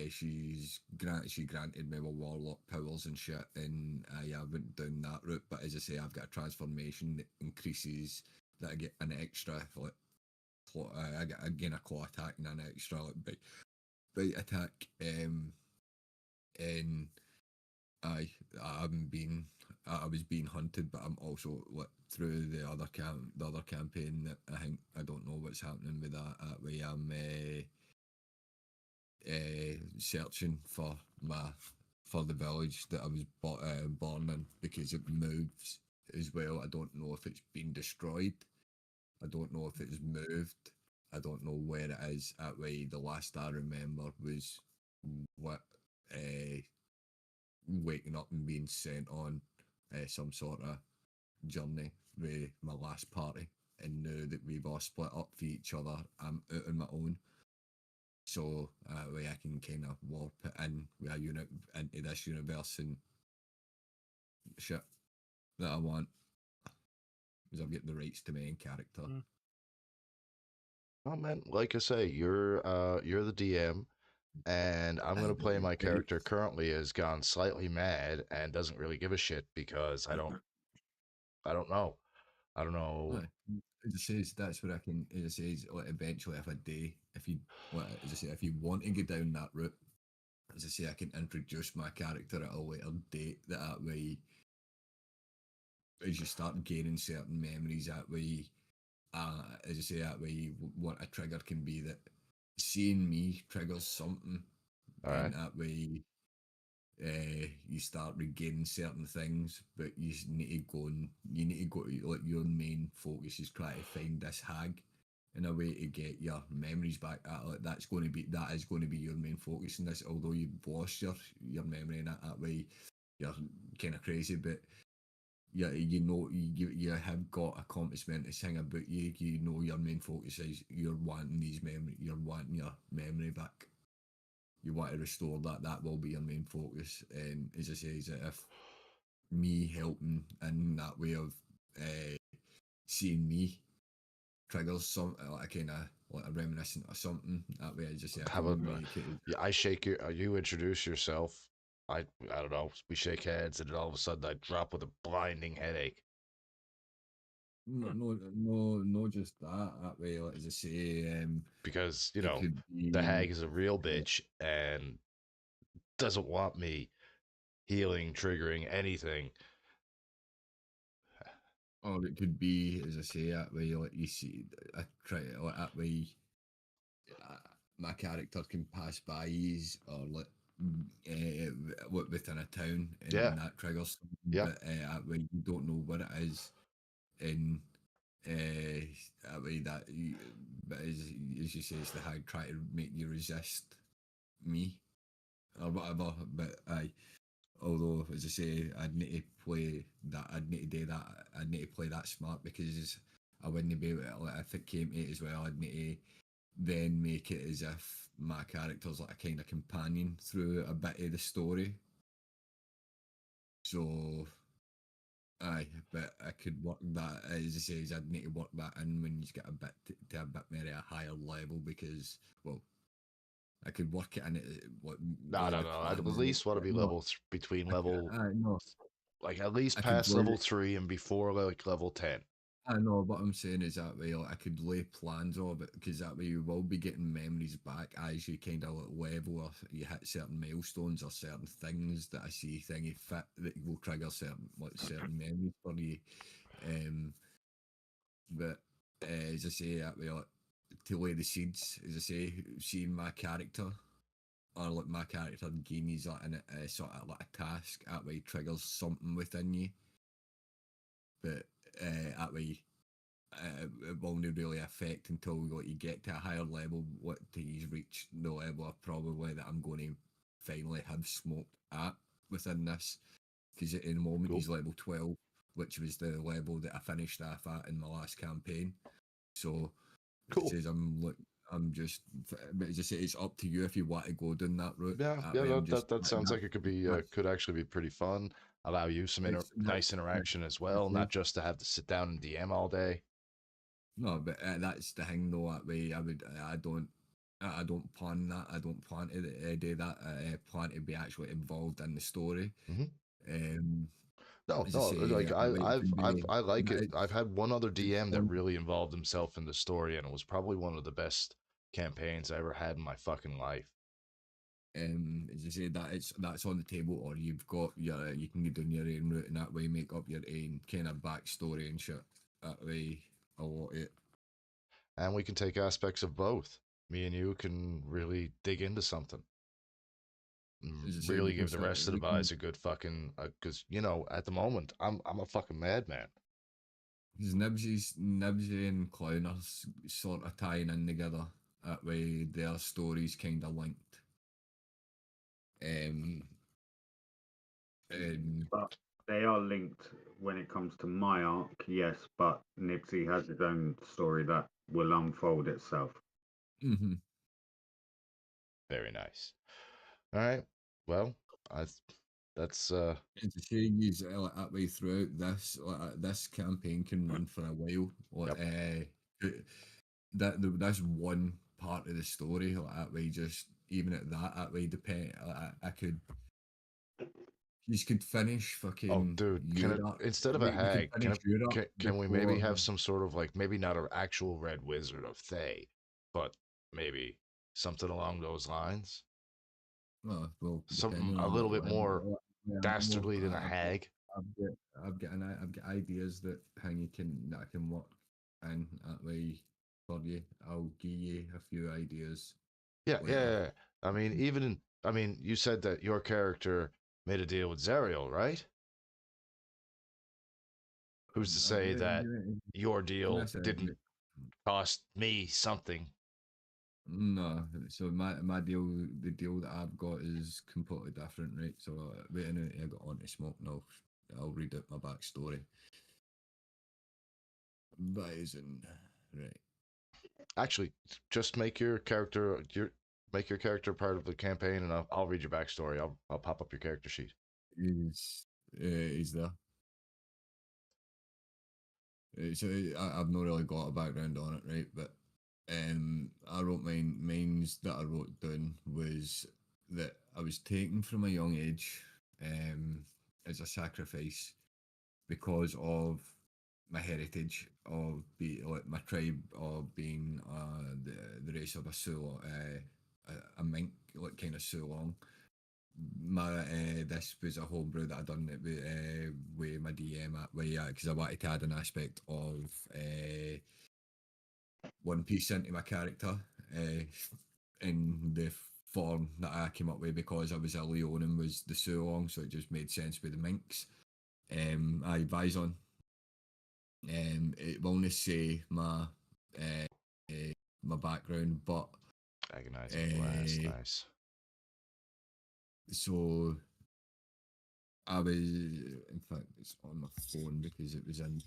she granted me my warlock powers and shit, and I haven't done that route. But as I say, I've got a transformation that increases that I get an extra like I gain a claw attack and an extra like bite attack. And I I was being hunted, but I'm also like through the other campaign that I don't know what's happening with that way. I'm searching for the village that I was born in because it moves as well. I don't know if it's been destroyed. I don't know if it's moved. I don't know where it is. That way, the last I remember was what waking up and being sent on some sort of journey with my last party, and now that we've all split up for each other, I'm out on my own. So way I can kind of warp it in with a unit into this universe and shit that I want, because I've got the rights to my own character.
Oh man, like I say, you're the DM, and I'm gonna play my character currently has gone slightly mad and doesn't really give a shit because I don't know. I don't know.
As I says, that's what I can. As I says, like eventually, if you, like, as I say, if you want to go down that route, as I say, I can introduce my character at a later date. That way, as you start gaining certain memories, that way, as I say, that way, what a trigger can be that seeing me triggers something,
All
and
right.
that way, you start regaining certain things, but you need to go like your main focus is try to find this hag in a way to get your memories back. That is going to be your main focus in this. Although you've lost your memory in that way, you're kind of crazy, but yeah, you have got accomplishment to sing about you. You know your main focus is you're wanting your memory back. You want to restore that. That will be your main focus. And as I say, is that if me helping in that way of seeing me triggers some like a kind of like a reminiscent or something, that way I just say I
How about
can make it.
yeah, I shake you introduce yourself. I don't know. We shake hands, and then all of a sudden I drop with a blinding headache
No, just that. That way, like, as I say,
because
it could
the
be.
hag is a real bitch and doesn't want me healing, triggering anything.
Or it could be, as I say, that way, like you see, I try like that way. My character can pass by ease or like within a town,
Yeah,
and that triggers something.
yeah.
But that way you don't know what it is, and that way but as you say, it's the hag try to make you resist me or whatever. But although as I say, I'd need to play that. I'd need to do that. I'd need to play that smart because I wouldn't be able to, like, if it came to it as well, I'd need to then make it as if my character's like a kind of companion through a bit of the story. So, but I could work that, as I say, I'd need to work that in when you get a bit to a bit more at a higher level because, well, I could work it in what
No,
really
no,
the
no. I'd at
plan is.
least want to be
No,
between level,
no,
like at least
I could
past
lay
level 3 and before like level 10.
I know what I'm saying is that way like, I could lay plans of it because that way you will be getting memories back as you kind of level or you hit certain milestones or certain things that I see thingy fit that will trigger certain memories for you. But as I say that way like, to lay the seeds, as I say, seeing my character or like my character gains like a sort of like a task that way triggers something within you, but that way it won't really affect until like, you get to a higher level. What he's reached the level of probably that I'm going to finally have smoked at within this. Because at the moment
Cool.
he's level 12, which was the level that I finished off at in my last campaign. So
Cool.
it says I'm just, but as I say, it's up to you if you want to go down that route.
Yeah,
That
yeah,
way I'm
that
just
that, that sounds like it could be
that's
could actually be pretty fun. Allow you some nice interaction as well, not just to have to sit down and DM all day.
No, but that's the thing though. That way, I don't plan that. I don't plan to do that. I plan to be actually involved in the story.
Mhm.
Um,
No,
as I
no,
say,
like
that way it can be.
I like it. I've had one other
It's
DM that
fun.
really involved himself in the story, and it was probably one of the best campaigns I ever had in my fucking life.
As I say, that's on the table, or you've got your you can go down your own route and that way make up your own kind of backstory and shit. That way, a lot of it.
And we can take aspects of both. Me and you can really dig into something.
As I say, we
Really
can
give the
start.
rest of the
We can.
guys a good fucking because at the moment I'm a fucking madman.
Because Nibsy and Clown are sort of tying in together. That way, their stories kind of linked. And
But they are linked when it comes to my arc, yes, but Nipsey has his own story that will unfold itself.
mhm.
Very nice. All right. Well, I that's
It's a shame you like, that way throughout this. This campaign can run for a while.
Yep.
That's one part of the story. Like, that way, just even at that way, depend. I could. You could finish
Oh,
fucking
dude,
Europe.
instead of a
We could
hag,
finish Europe
can we maybe
before.
have some sort of like maybe not an actual red wizard of Thay, but maybe something along those lines?
Well,
Something
depending
a
on
little bit more
what animal,
dastardly than a hag.
I've got ideas that I can work in that way for you. I'll give you a few ideas
Yeah, yeah,
later.
yeah. I mean, you said that your character made a deal with Zerial, right? Who's to say that your deal didn't cost me something?
No, so my deal, the deal that I've got is completely different, right? So wait a minute, I got on to smoke now. I'll read out my backstory. Bison, right?
Actually, just make your character part of the campaign, and I'll read your backstory. I'll pop up your character sheet.
Is there? So I've not really got a background on it, right? But I wrote mine's that I wrote down was that I was taken from a young age as a sacrifice because of my heritage of like my tribe of being the race of a Sulong, a mink, like kind of Sulong. My this was a homebrew that I done it with my DM at way because I wanted to add an aspect of One Piece into my character in the form that I came up with because I was a Leon and was the Sulong, so it just made sense with the minks. I advise on. It will only say my background, but
Agonizing blast, nice.
So I was, in fact, it's on my phone because it was in,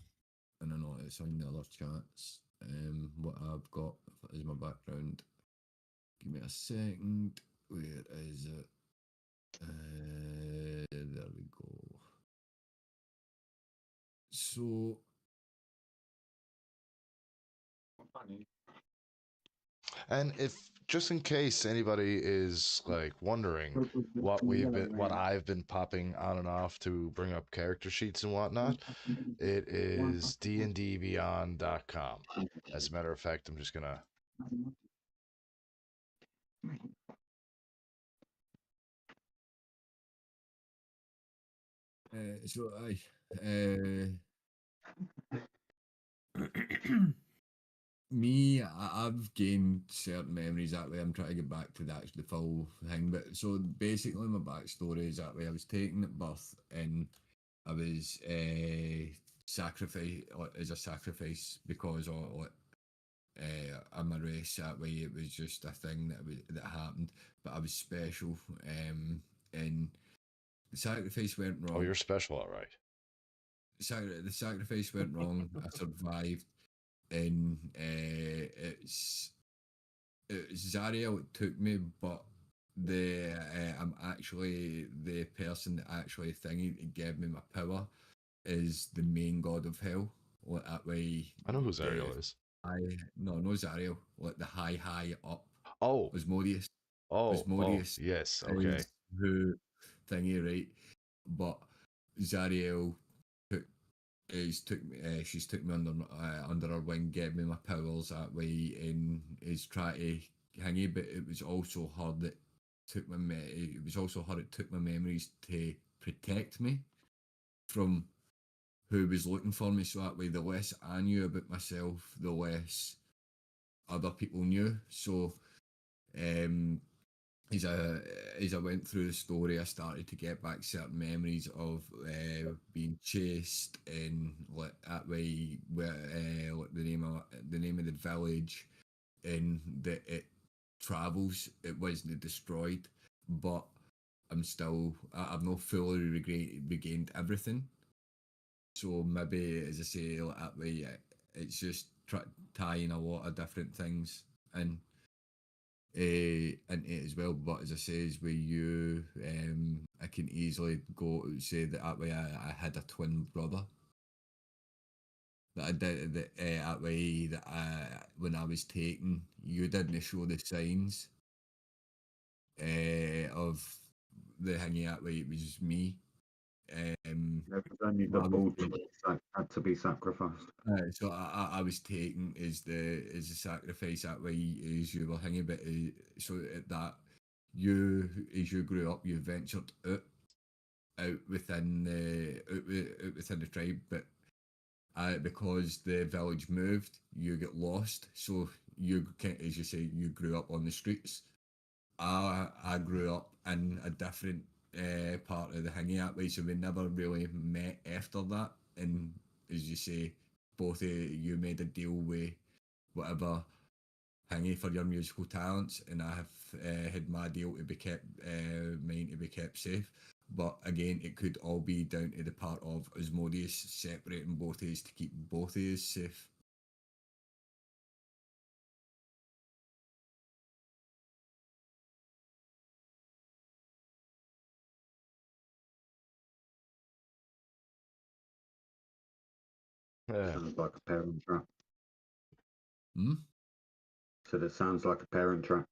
and I know it's on the other chats. What I've got is my background. Give me a second. Where is it? There we go. So
And if just in case anybody is like wondering what I've been popping on and off to bring up character sheets and whatnot, it is dndbeyond.com. As a matter of fact, I'm just gonna
so I me, I've gained certain memories that way. I'm trying to get back to the full thing. But so basically, my backstory is that way. I was taken at birth and I was sacrificed as a sacrifice because of I'm a race. That way, it was just a thing that happened. But I was special, and the sacrifice went
oh,
wrong.
you're special, all right.
The sacrifice went wrong. I survived, and it's Zariel took me, but I'm actually the person that actually thingy gave me my power is the main god of hell. Like that way,
I know who
the
Zariel is.
no Zariel, like the high up
Oh,
Osmodius.
oh,
Osmodius
yes, okay.
is who thingy, right? But Zariel took she's took me under her wing, gave me my powers that way, and is trying to hang it. But it was also her that took it was also her that took my memories to protect me from who was looking for me. So that way, the less I knew about myself, the less other people knew. So, um, as I went through the story, I started to get back certain memories of being chased and like that way, where like the name of the village, and that it travels. It wasn't destroyed, but I've not fully regained everything. So maybe, as I say, like that way, it's just tying a lot of different things in into it as well. But as I say, is with you, I can easily go say that way. I had a twin brother that I did that way that when I was taken, you didn't show the signs of the hanging that way. It was me.
There was only the
I was
bull that had to be sacrificed.
so I was taken as the sacrifice that way as you were hanging, but so at that you as you grew up you ventured out within out within the tribe, but because the village moved, you get lost. So you can, as you say, you grew up on the streets. I grew up in a different part of the Hingy that way, so we never really met after that. And as you say, both of you made a deal with whatever Hingy for your musical talents, and I have had my deal to be kept, mine to be kept safe. But again, it could all be down to the part of Osmodius separating both of us to keep both of us safe.
Yeah.
Sounds like a parent trap.
Hmm?
So that sounds like a parent trap.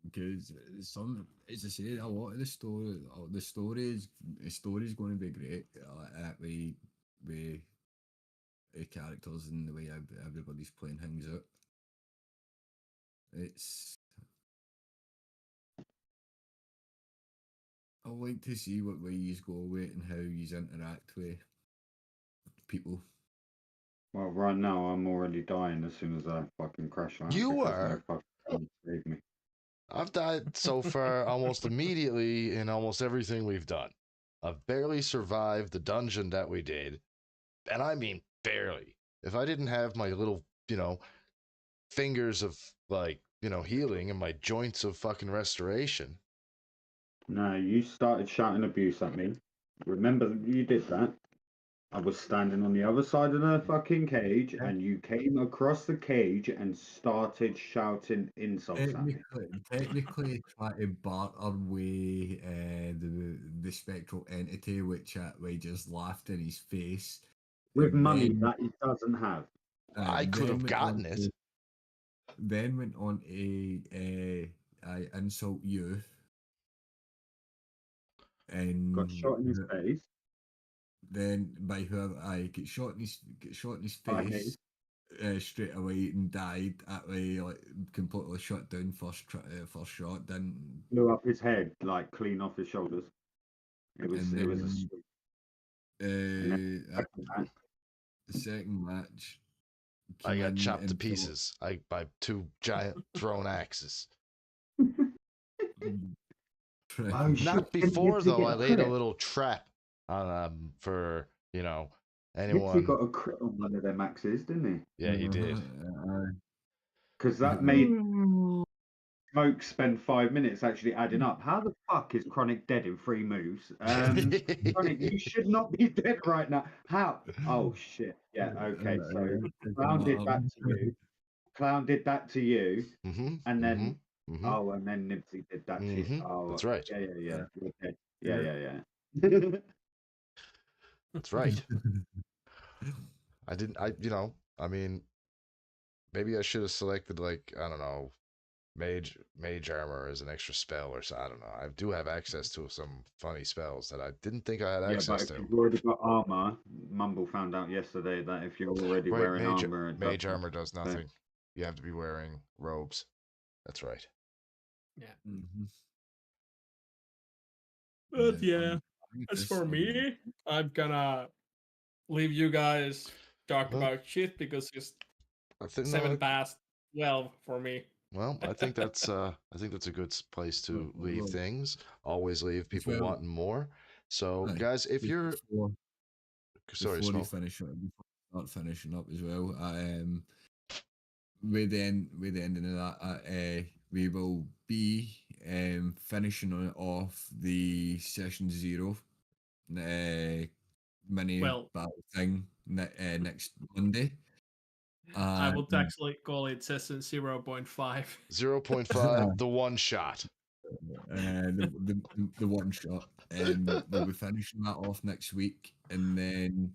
Because some, as I say, a lot of the story is going to be great. That way, with the characters and the way everybody's playing things out. It's I like to see what way you go with it and how you interact with people.
Well, right now I'm already dying as soon as I fucking crash out
You
because
are?
no fucking save me.
I've died so far almost immediately in almost everything we've done. I've barely survived the dungeon that we did, and I mean barely. If I didn't have my little, fingers of healing and my joints of fucking restoration.
No, you started shouting abuse at me. Remember you did that? I was standing on the other side of the fucking cage, and you came across the cage and started shouting insults at me.
Technically, try to barter with the spectral entity, which we just laughed in his face.
With
and
money
then,
that he doesn't have.
I could have gotten it.
Then went on to I insult you,
Got
and
shot in his face.
then by whoever I get shot in his
By me.
face straight away and died. That way, like completely shut down first shot. Then
Blew up his head, like clean off his shoulders. It was
and
a
then
sweep. And then
the second match
I
came
got
in
chopped to
and
pieces by two giant thrown axes.
oh shit!
Not
Didn't
before
Nipsey
though.
get
I
a
laid a
crit?
little trap for
Nipsey
anyone.
got a crit on one of them axes, didn't he?
Yeah, he did.
Because that made Smoke spend 5 minutes actually adding up. How the fuck is Chronic dead in 3 moves? Chronic, you should not be dead right now. How? Oh shit. Yeah. Okay. So Clown did that to you. Clown did that to you,
Mm-hmm.
and then
Mm-hmm.
and then Nibsy did that to you. Oh,
That's right.
Yeah. Okay. Yeah.
That's right. I didn't. I mean, maybe I should have selected like I don't know, mage armor as an extra spell or so. I don't know. I do have access to some funny spells that I didn't think I had
Yeah,
access
but if
to.
you've already got armor, Mumble found out yesterday that if you're already
Wait,
wearing armor, it
mage
doesn't.
armor does nothing. You have to be wearing robes. That's right.
Yeah.
Mm-hmm.
But yeah, as
This
for me, I'm gonna leave you guys talk
Well,
about shit because it's
I think
7 past 12 for me.
Well, I think that's a good place to leave
well,
things. Always leave
as
people
well,
wanting more. So,
aye,
guys, if you're sorry,
before you
Smoke.
finish it, before you start finishing up as well, with the ending of that, we will be finishing off the session 0 mini
Well,
battle thing next Monday.
I would actually call it session 0.5.
0.5, the one shot.
The one shot, we'll be finishing that off next week, and then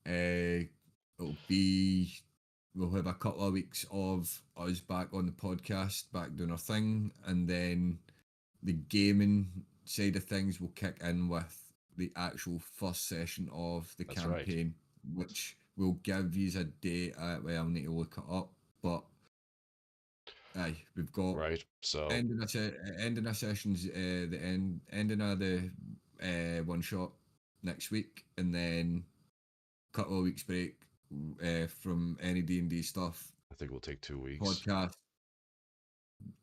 it'll be we'll have a couple of weeks of us back on the podcast, back doing our thing, and then the gaming side of things will kick in with the actual first session of the
That's right.
campaign, which will give you a date. Well, I'll need to look it up, but aye, we've got
Right. So
ending a sessions, the ending of the one shot next week, and then couple of weeks break from any D&D stuff.
I think we'll take 2 weeks.
Podcast,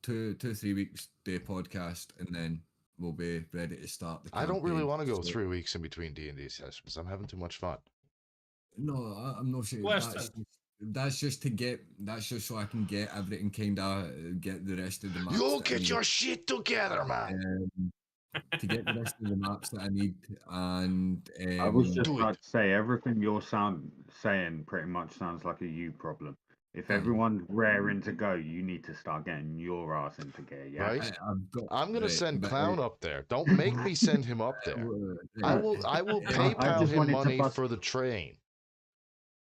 3 weeks day podcast, and then we'll be ready to start the campaign.
I don't really want to go 3 weeks in between D&D sessions. I'm having too much fun.
No, I'm not saying that's just to get. That's just so I can get everything kind of get the rest of the maps.
You'll get your shit together, man.
To get the rest of the maps that I need, and
I was just about to say everything you're saying pretty much sounds like a you problem. If everyone's raring to go, you need to start getting your ass into gear. Yeah,
right. I'm gonna send Clown up there. Don't make me send him up there. I will PayPal him money for the train.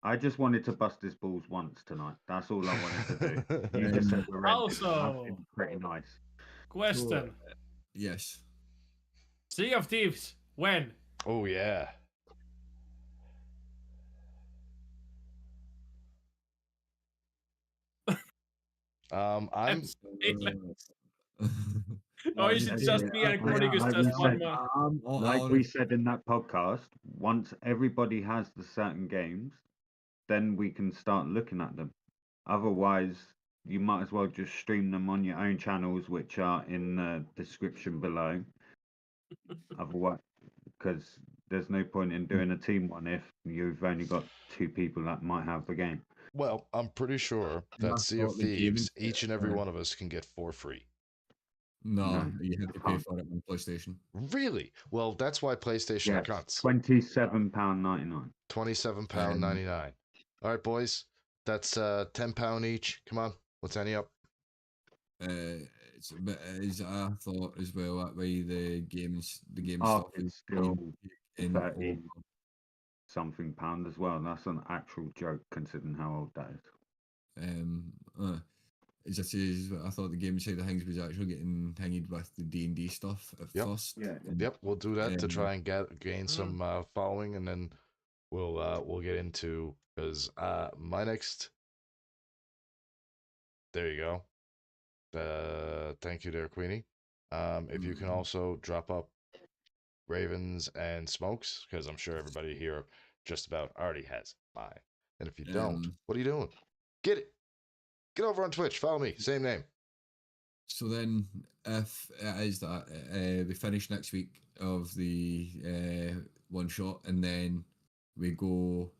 I just wanted to bust his balls once tonight. That's all I wanted to do. You just said we're
Also,
pretty nice.
Question.
Yes.
Sea of Thieves. When?
Oh yeah. I'm
Oh, is it just me and Chronicus just one man?
Like we said in that podcast, once everybody has the certain games, then we can start looking at them. Otherwise, you might as well just stream them on your own channels, which are in the description below. Otherwise, because there's no point in doing a team one if you've only got 2 people that might have the game.
Well, I'm pretty sure that Sea of Thieves, each and every one of us can get for free.
No, you have to pay for it on PlayStation.
Really? Well, that's why PlayStation are cunts.
£27.99.
£27.99. All right, boys. That's £10 each. Come on, let's ante up.
It's
a bit as I thought as well. That way the game
stuff is still in 30 something pound as well. That's an actual joke considering how old that is.
As I say, I thought the game side of things was actually getting hanged with the D&D stuff at first.
Yeah.
Yep, we'll do that to try and gain some following, and then we'll get into because my next. There you go. Thank you there, Queenie. If you can also drop up Ravens and Smokes, because I'm sure everybody here just about already has mine. And if you don't, what are you doing? Get it. Get over on Twitch. Follow me. Same name.
So then, if it is that we finish next week of the one shot, and then we go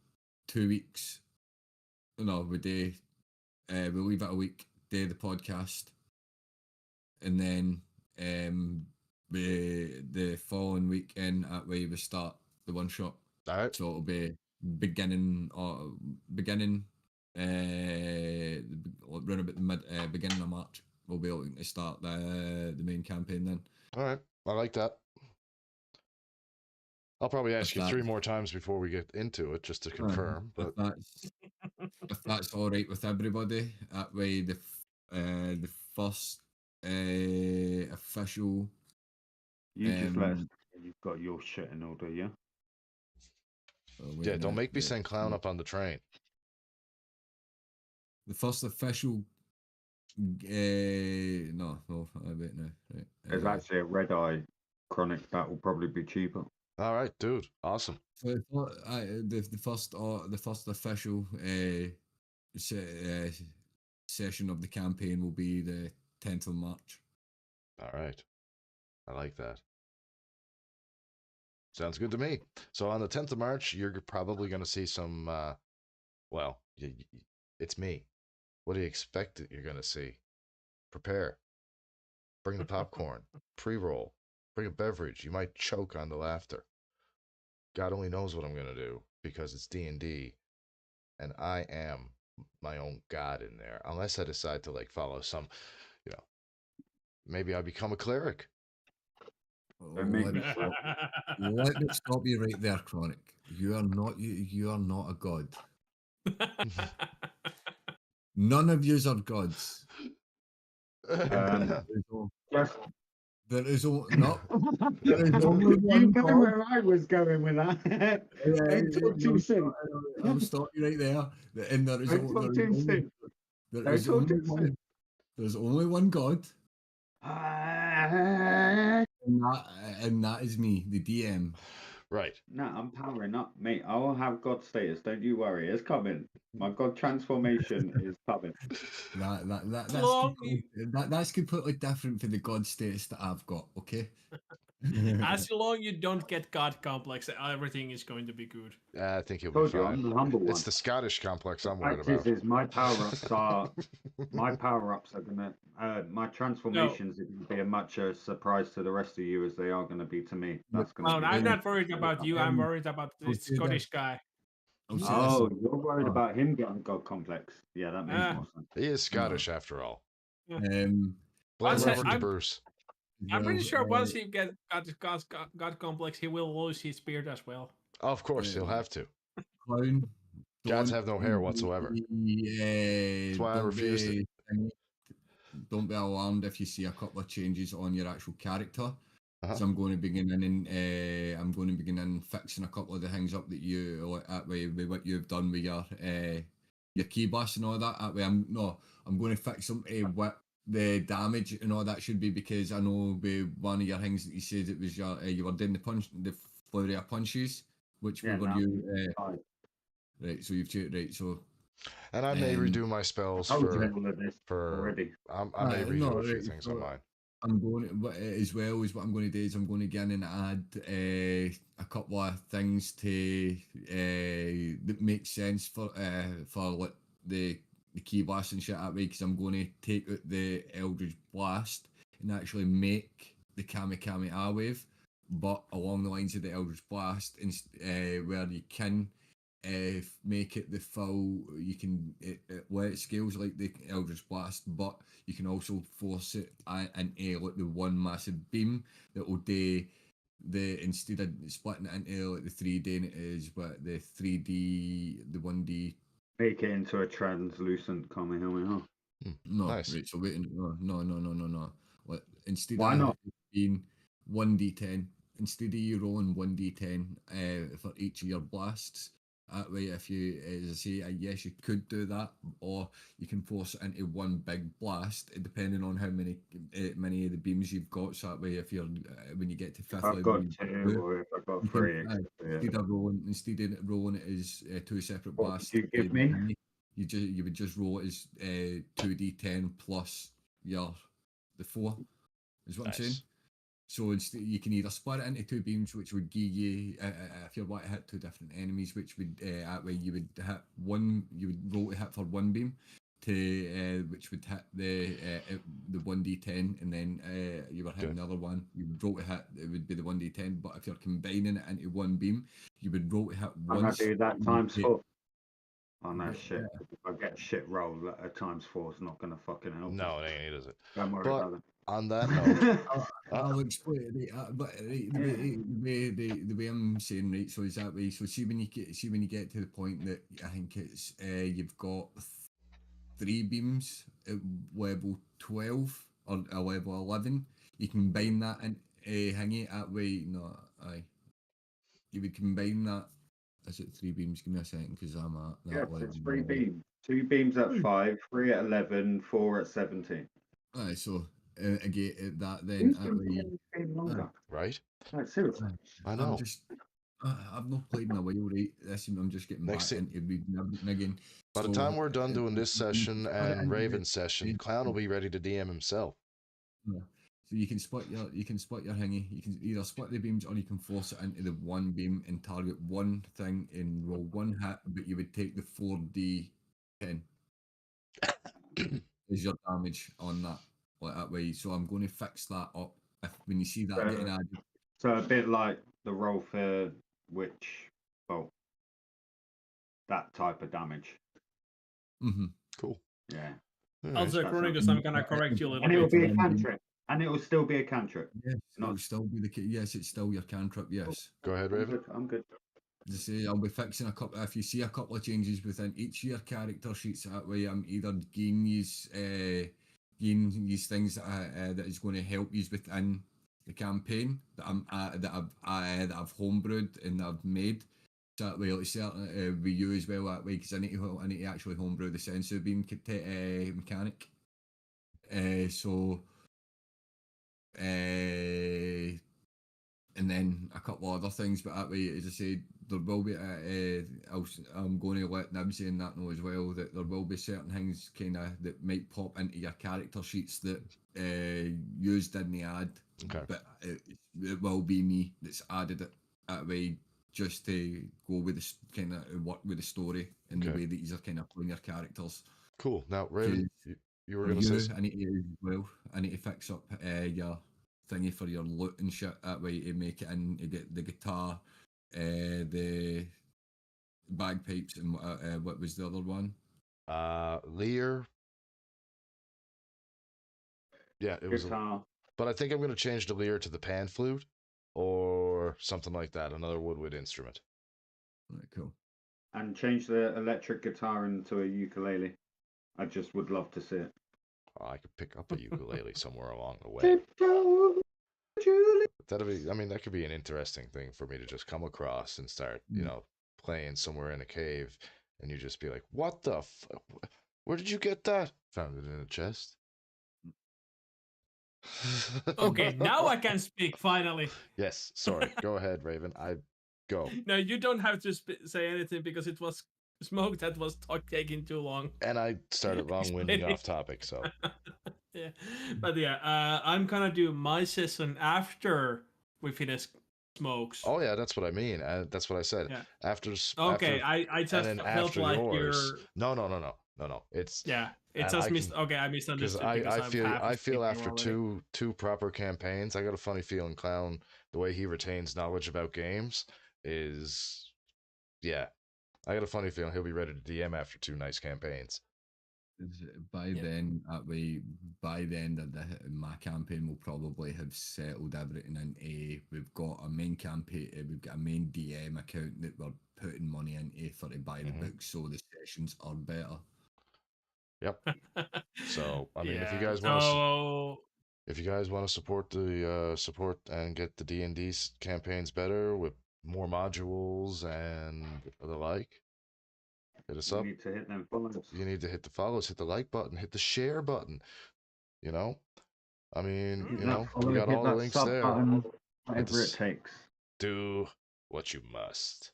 2 weeks. No, we leave it a week. Day the podcast. and then the following weekend that way we start the one shot.
All right.
So it'll be beginning around about the beginning of March. We'll be able to start the main campaign then.
All right. I like that. I'll probably ask you 3 more times before we get into it, just to confirm. But
if that's all right with everybody, that way the first official.
You just let us know when you've got your shit in order, yeah?
Yeah, don't make me send Clown up on the train.
The first official. No, wait, no. Right.
There's actually a red eye Chronic that will probably be cheaper.
All right, dude. Awesome.
So the first official session of the campaign will be the 10th of March.
All right. I like that. Sounds good to me. So on the 10th of March, you're probably going to see some, well, it's me. What do you expect that you're going to see? Prepare. Bring the popcorn. Pre-roll. Bring a beverage. You might choke on the laughter. God only knows what I'm going to do because it's D&D and I am my own god in there. Unless I decide to like follow some, maybe I become a cleric.
Let me stop you right there, Chronic. You are not a god. None of yous are gods. There is only one
know
god.
where I was going with that. Too soon.
I'll stop you right there. And there's only one god. And that is me, the DM.
Right.
No, I'm powering up, mate. I will have God status. Don't you worry. It's coming. My God transformation is coming.
That's completely different for the God status that I've got. Okay.
As long you don't get God complex, everything is going to be good.
I think you'll be fine.
I'm the humble one.
It's the Scottish complex I'm worried
Fact
about.
is my power-ups are gonna my transformations are gonna be as much a surprise to the rest of you as they are gonna be to me. That's gonna be
I'm not worried about you. I'm worried about this Scottish guy.
Oh, you're worried about him getting God complex. Yeah, that makes more sense.
He is Scottish after all.
I'm
Bruce.
I'm pretty sure once he gets God complex, he will lose his beard as well.
Oh, of course, he'll have to.
Clown.
Gods have no hair whatsoever. That's why I refused it.
Don't be alarmed if you see a couple of changes on your actual character. So I'm going to begin in fixing a couple of the things up that you that way with what you've done with your key blast and all that. That way I'm going to fix them what the damage and all that should be, because I know with one of your things that you said it was your you were doing the flurry of punches, which were you right? So you've checked right. So
and I may redo my spells for
already.
I may redo a few things on mine.
I'm going to, as well as what I'm going to do is I'm going to get in and add a couple of things to that make sense for like the key blast and shit that way, because I'm going to take out the Eldritch Blast and actually make the Kami wave, but along the lines of the Eldritch Blast, where you can make it the full, you can let it scales like the Eldritch Blast, but you can also force it into like the one massive beam that will do instead of splitting it into like the 3D, and it is but the 3D, the 1D.
Make it into a translucent Kamehameha.
No,
nice.
Right, so wait, no. Like, instead
Why not?
Being 1d10, instead of you rolling 1d10 for each of your blasts, that way, if you, as I say, yes, you could do that, or you can force it into one big blast, depending on how many of the beams you've got. So that way, if you're when you get to fifth level,
I've got 2, or if I've got 3.
Instead of rolling it as 2 separate blasts,
you give me?
You would just roll it as 2d10 plus the 4. Is what I'm saying. So instead, you can either split it into 2 beams, which would give you, if you want to hit 2 different enemies, which would that way you would hit one, you would roll to hit for 1 beam, to which would hit the 1d10, and then you were hitting the other one. You would roll to hit. It would be the 1d10. But if you're combining it into one beam, you would roll to hit
I'm
once.
gonna do that times
take-
4. Oh no,
Yeah.
shit! If I get shit roll, a times 4 is not gonna fucking help.
No, it ain't, does it?
Don't worry
But
about it.
on that note,
I'll explain it. But the way I'm saying, right, so is that way. So see when you get to the point that I think it's you've got 3 beams at level 12 or level 11, you combine that in hingy that way. No, aye, you would combine that. Is it 3 beams? Give me a second, because I'm at that
Yeah,
level.
it's 3 beams. 2 beams at 5, 3 at 11, 4 at 17.
Aye, so again that then that way.
Longer.
right?
Like, seriously.
I know.
I've not played in a while, right? I'm just getting
Next
back into reading everything again.
By the
So,
time we're done doing this session
put it
and
into
Raven's session, Clown will be ready to DM himself.
Yeah. So you can split your hingy. You can either split the beams or you can force it into the one beam and target one thing and roll one hit, but you would take the 4d10 as your damage on that, like that way. So I'm going to fix that up. When you see that getting added,
So a bit like the roll for Witch Bolt. That type of damage.
Cool.
Yeah.
Also,
That's
Chronicus, I'm gonna correct you a little
And it will
bit.
be a cantrip. And it will still be a cantrip.
yes,
Not-
it'll still be yes, it's still your cantrip. Yes.
Go ahead, Raven.
I'm good.
As I say, I'll be fixing a couple. If you see a couple of changes within each of your character sheets, that way I'm either gain these things that is going to help you within the campaign that I've homebrewed and that I've made. So that way, like certainly with you as well. That way, because I need to actually homebrew the sensor beam mechanic. And then a couple of other things, but that way, as I said, there will be. I'm going to let Nibsy and that know as well that there will be certain things kind of that might pop into your character sheets that yous didn't add,
Okay.
but it will be me that's added it that way just to go with the kind of work with the story and the
Okay.
way that you're kind of playing your characters.
Cool. Now, Raven, you were going to say
I need to as well. I need to fix up your thingy for your loot and shit. That way to make it in. You get the guitar, the bagpipes, and what was the other one?
Lear. Yeah, it was.
Guitar.
But I think I'm going to change the Lear to the pan flute or something like that, another woodwind instrument.
Right, cool.
And change the electric guitar into a ukulele. I just would love to see it.
Oh, I could pick up a ukulele somewhere along the way. That'd be, I mean, that could be an interesting thing for me to just come across and start, playing somewhere in a cave, and you just be like, "What the? Where did you get that?" Found it in a chest.
Okay, now I can speak finally.
Yes, sorry. Go ahead, Raven. Go.
No, you don't have to say anything because it was Smoke that was taking too long.
And I started long-winding
Explaining.
off topic, so.
Yeah, but yeah, I'm gonna do my session after we finish Smokes.
Oh yeah, that's what I mean. That's what I said.
Yeah.
After.
Okay,
after,
I just
and then
felt
after
like
yours.
you're.
No. It's
Yeah, it
and
just
I
missed.
can-
Okay, I
because
misunderstood.
I feel after
already.
two proper campaigns, I got a funny feeling Clown, the way he retains knowledge about games is, yeah, I got a funny feeling he'll be ready to DM after 2 nice campaigns.
By then, that way, by the end of my campaign, we'll probably have settled everything into. We've got a main campaign, we've got a main DM account that we're putting money into for to buy the books, so the sessions are better.
Yep. So I mean, if you
Yeah,
guys want to,
so
if you guys want to support the support and get the D&D campaigns better with more modules and the like, hit us
You
up.
need to hit them follows.
You need to hit the follows, hit the like button, hit the share button. I mean,
Hit
we
that follow,
got
hit
all the
that
links
sub
there.
button, whatever
s-
it takes.
Do what you must.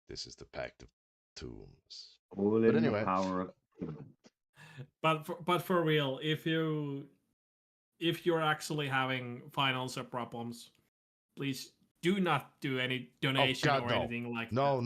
This is the Pact of Tombs.
All
But
in
anyway.
the power of.
but for real, if you're actually having financial problems, please do not do any donation
God,
or
no.
anything like
No.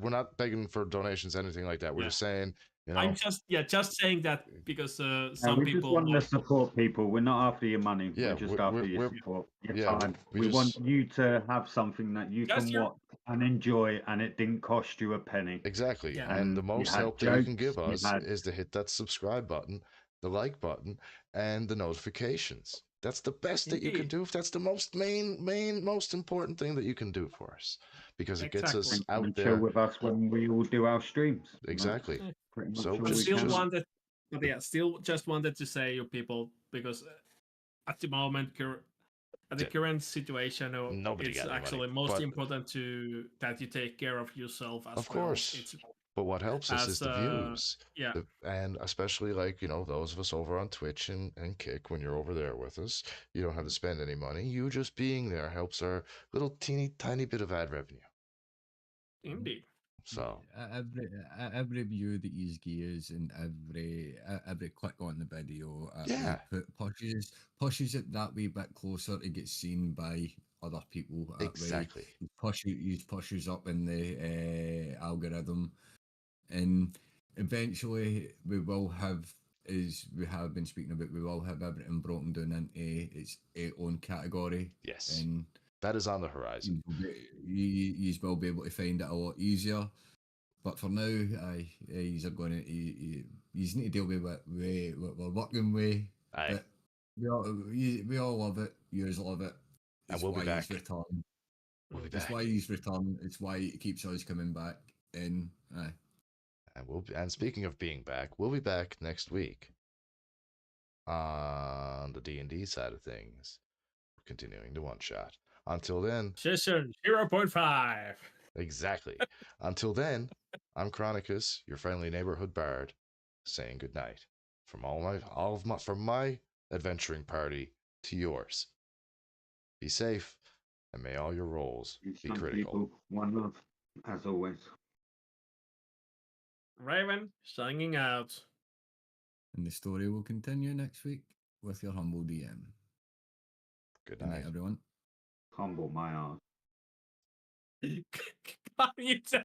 We're not begging for donations, anything like that. We're
Yeah.
just saying, You know,
I'm just saying that because
No,
some
we just
people
want to
might.
support people. We're not after your money.
Yeah,
we're just after your support, your
yeah,
time.
we
We want
just-
you to have something that you
Just
can
your-
watch and enjoy, and it didn't cost you a penny.
exactly.
Yeah.
And the
You
most
had
help that you can
jokes,
give
you
us
had
is to hit that subscribe button, the like button, and the notifications. That's the best that you can
Indeed.
do. That's the most most important thing that you can do for us, because it gets us
Exactly.
out
and chill
there.
with us when we all do our streams.
Exactly.
Yeah.
Pretty much
So
all
But
we
just
still
can.
wanted, but yeah, still just wanted to say, you people, because at the moment, at the
Yeah.
current situation,
Nobody
it's
got any money,
actually most
but-
important that you take care of yourself as
Of
well.
course.
It's
But what helps us
as
is the views.
yeah,
And especially like, those of us over on Twitch and Kick, when you're over there with us, you don't have to spend any money. You just being there helps our little teeny tiny bit of ad revenue.
indeed.
So
Every view that you give and every click on the video,
Yeah.
pushes it that wee bit closer to get seen by other people. That
exactly.
way, pushes up in the algorithm, and eventually we will have, as we have been speaking about, we will have everything broken down into its own category.
Yes.
And
That is on the horizon.
you will be able to find it a lot easier. But for now, he's going to you need to deal with what we're working with.
Aye.
But we all love it. You love it.
And
It's
we'll be
why
back.
he's returned.
We'll be
It's
back.
why he's returned. It's why it keeps us coming back. And
And speaking of being back, we'll be back next week on the D&D side of things, continuing the one shot. Until then,
Session 0.5.
exactly. Until then, I'm Chronicus, your friendly neighborhood bard, saying goodnight from from my adventuring party to yours. Be safe, and may all your rolls be
Some
critical.
people, one love, as always.
Raven signing out.
the story will continue next week with your humble DM.
Good
Good night,
night.
everyone.
Humble my ass.
You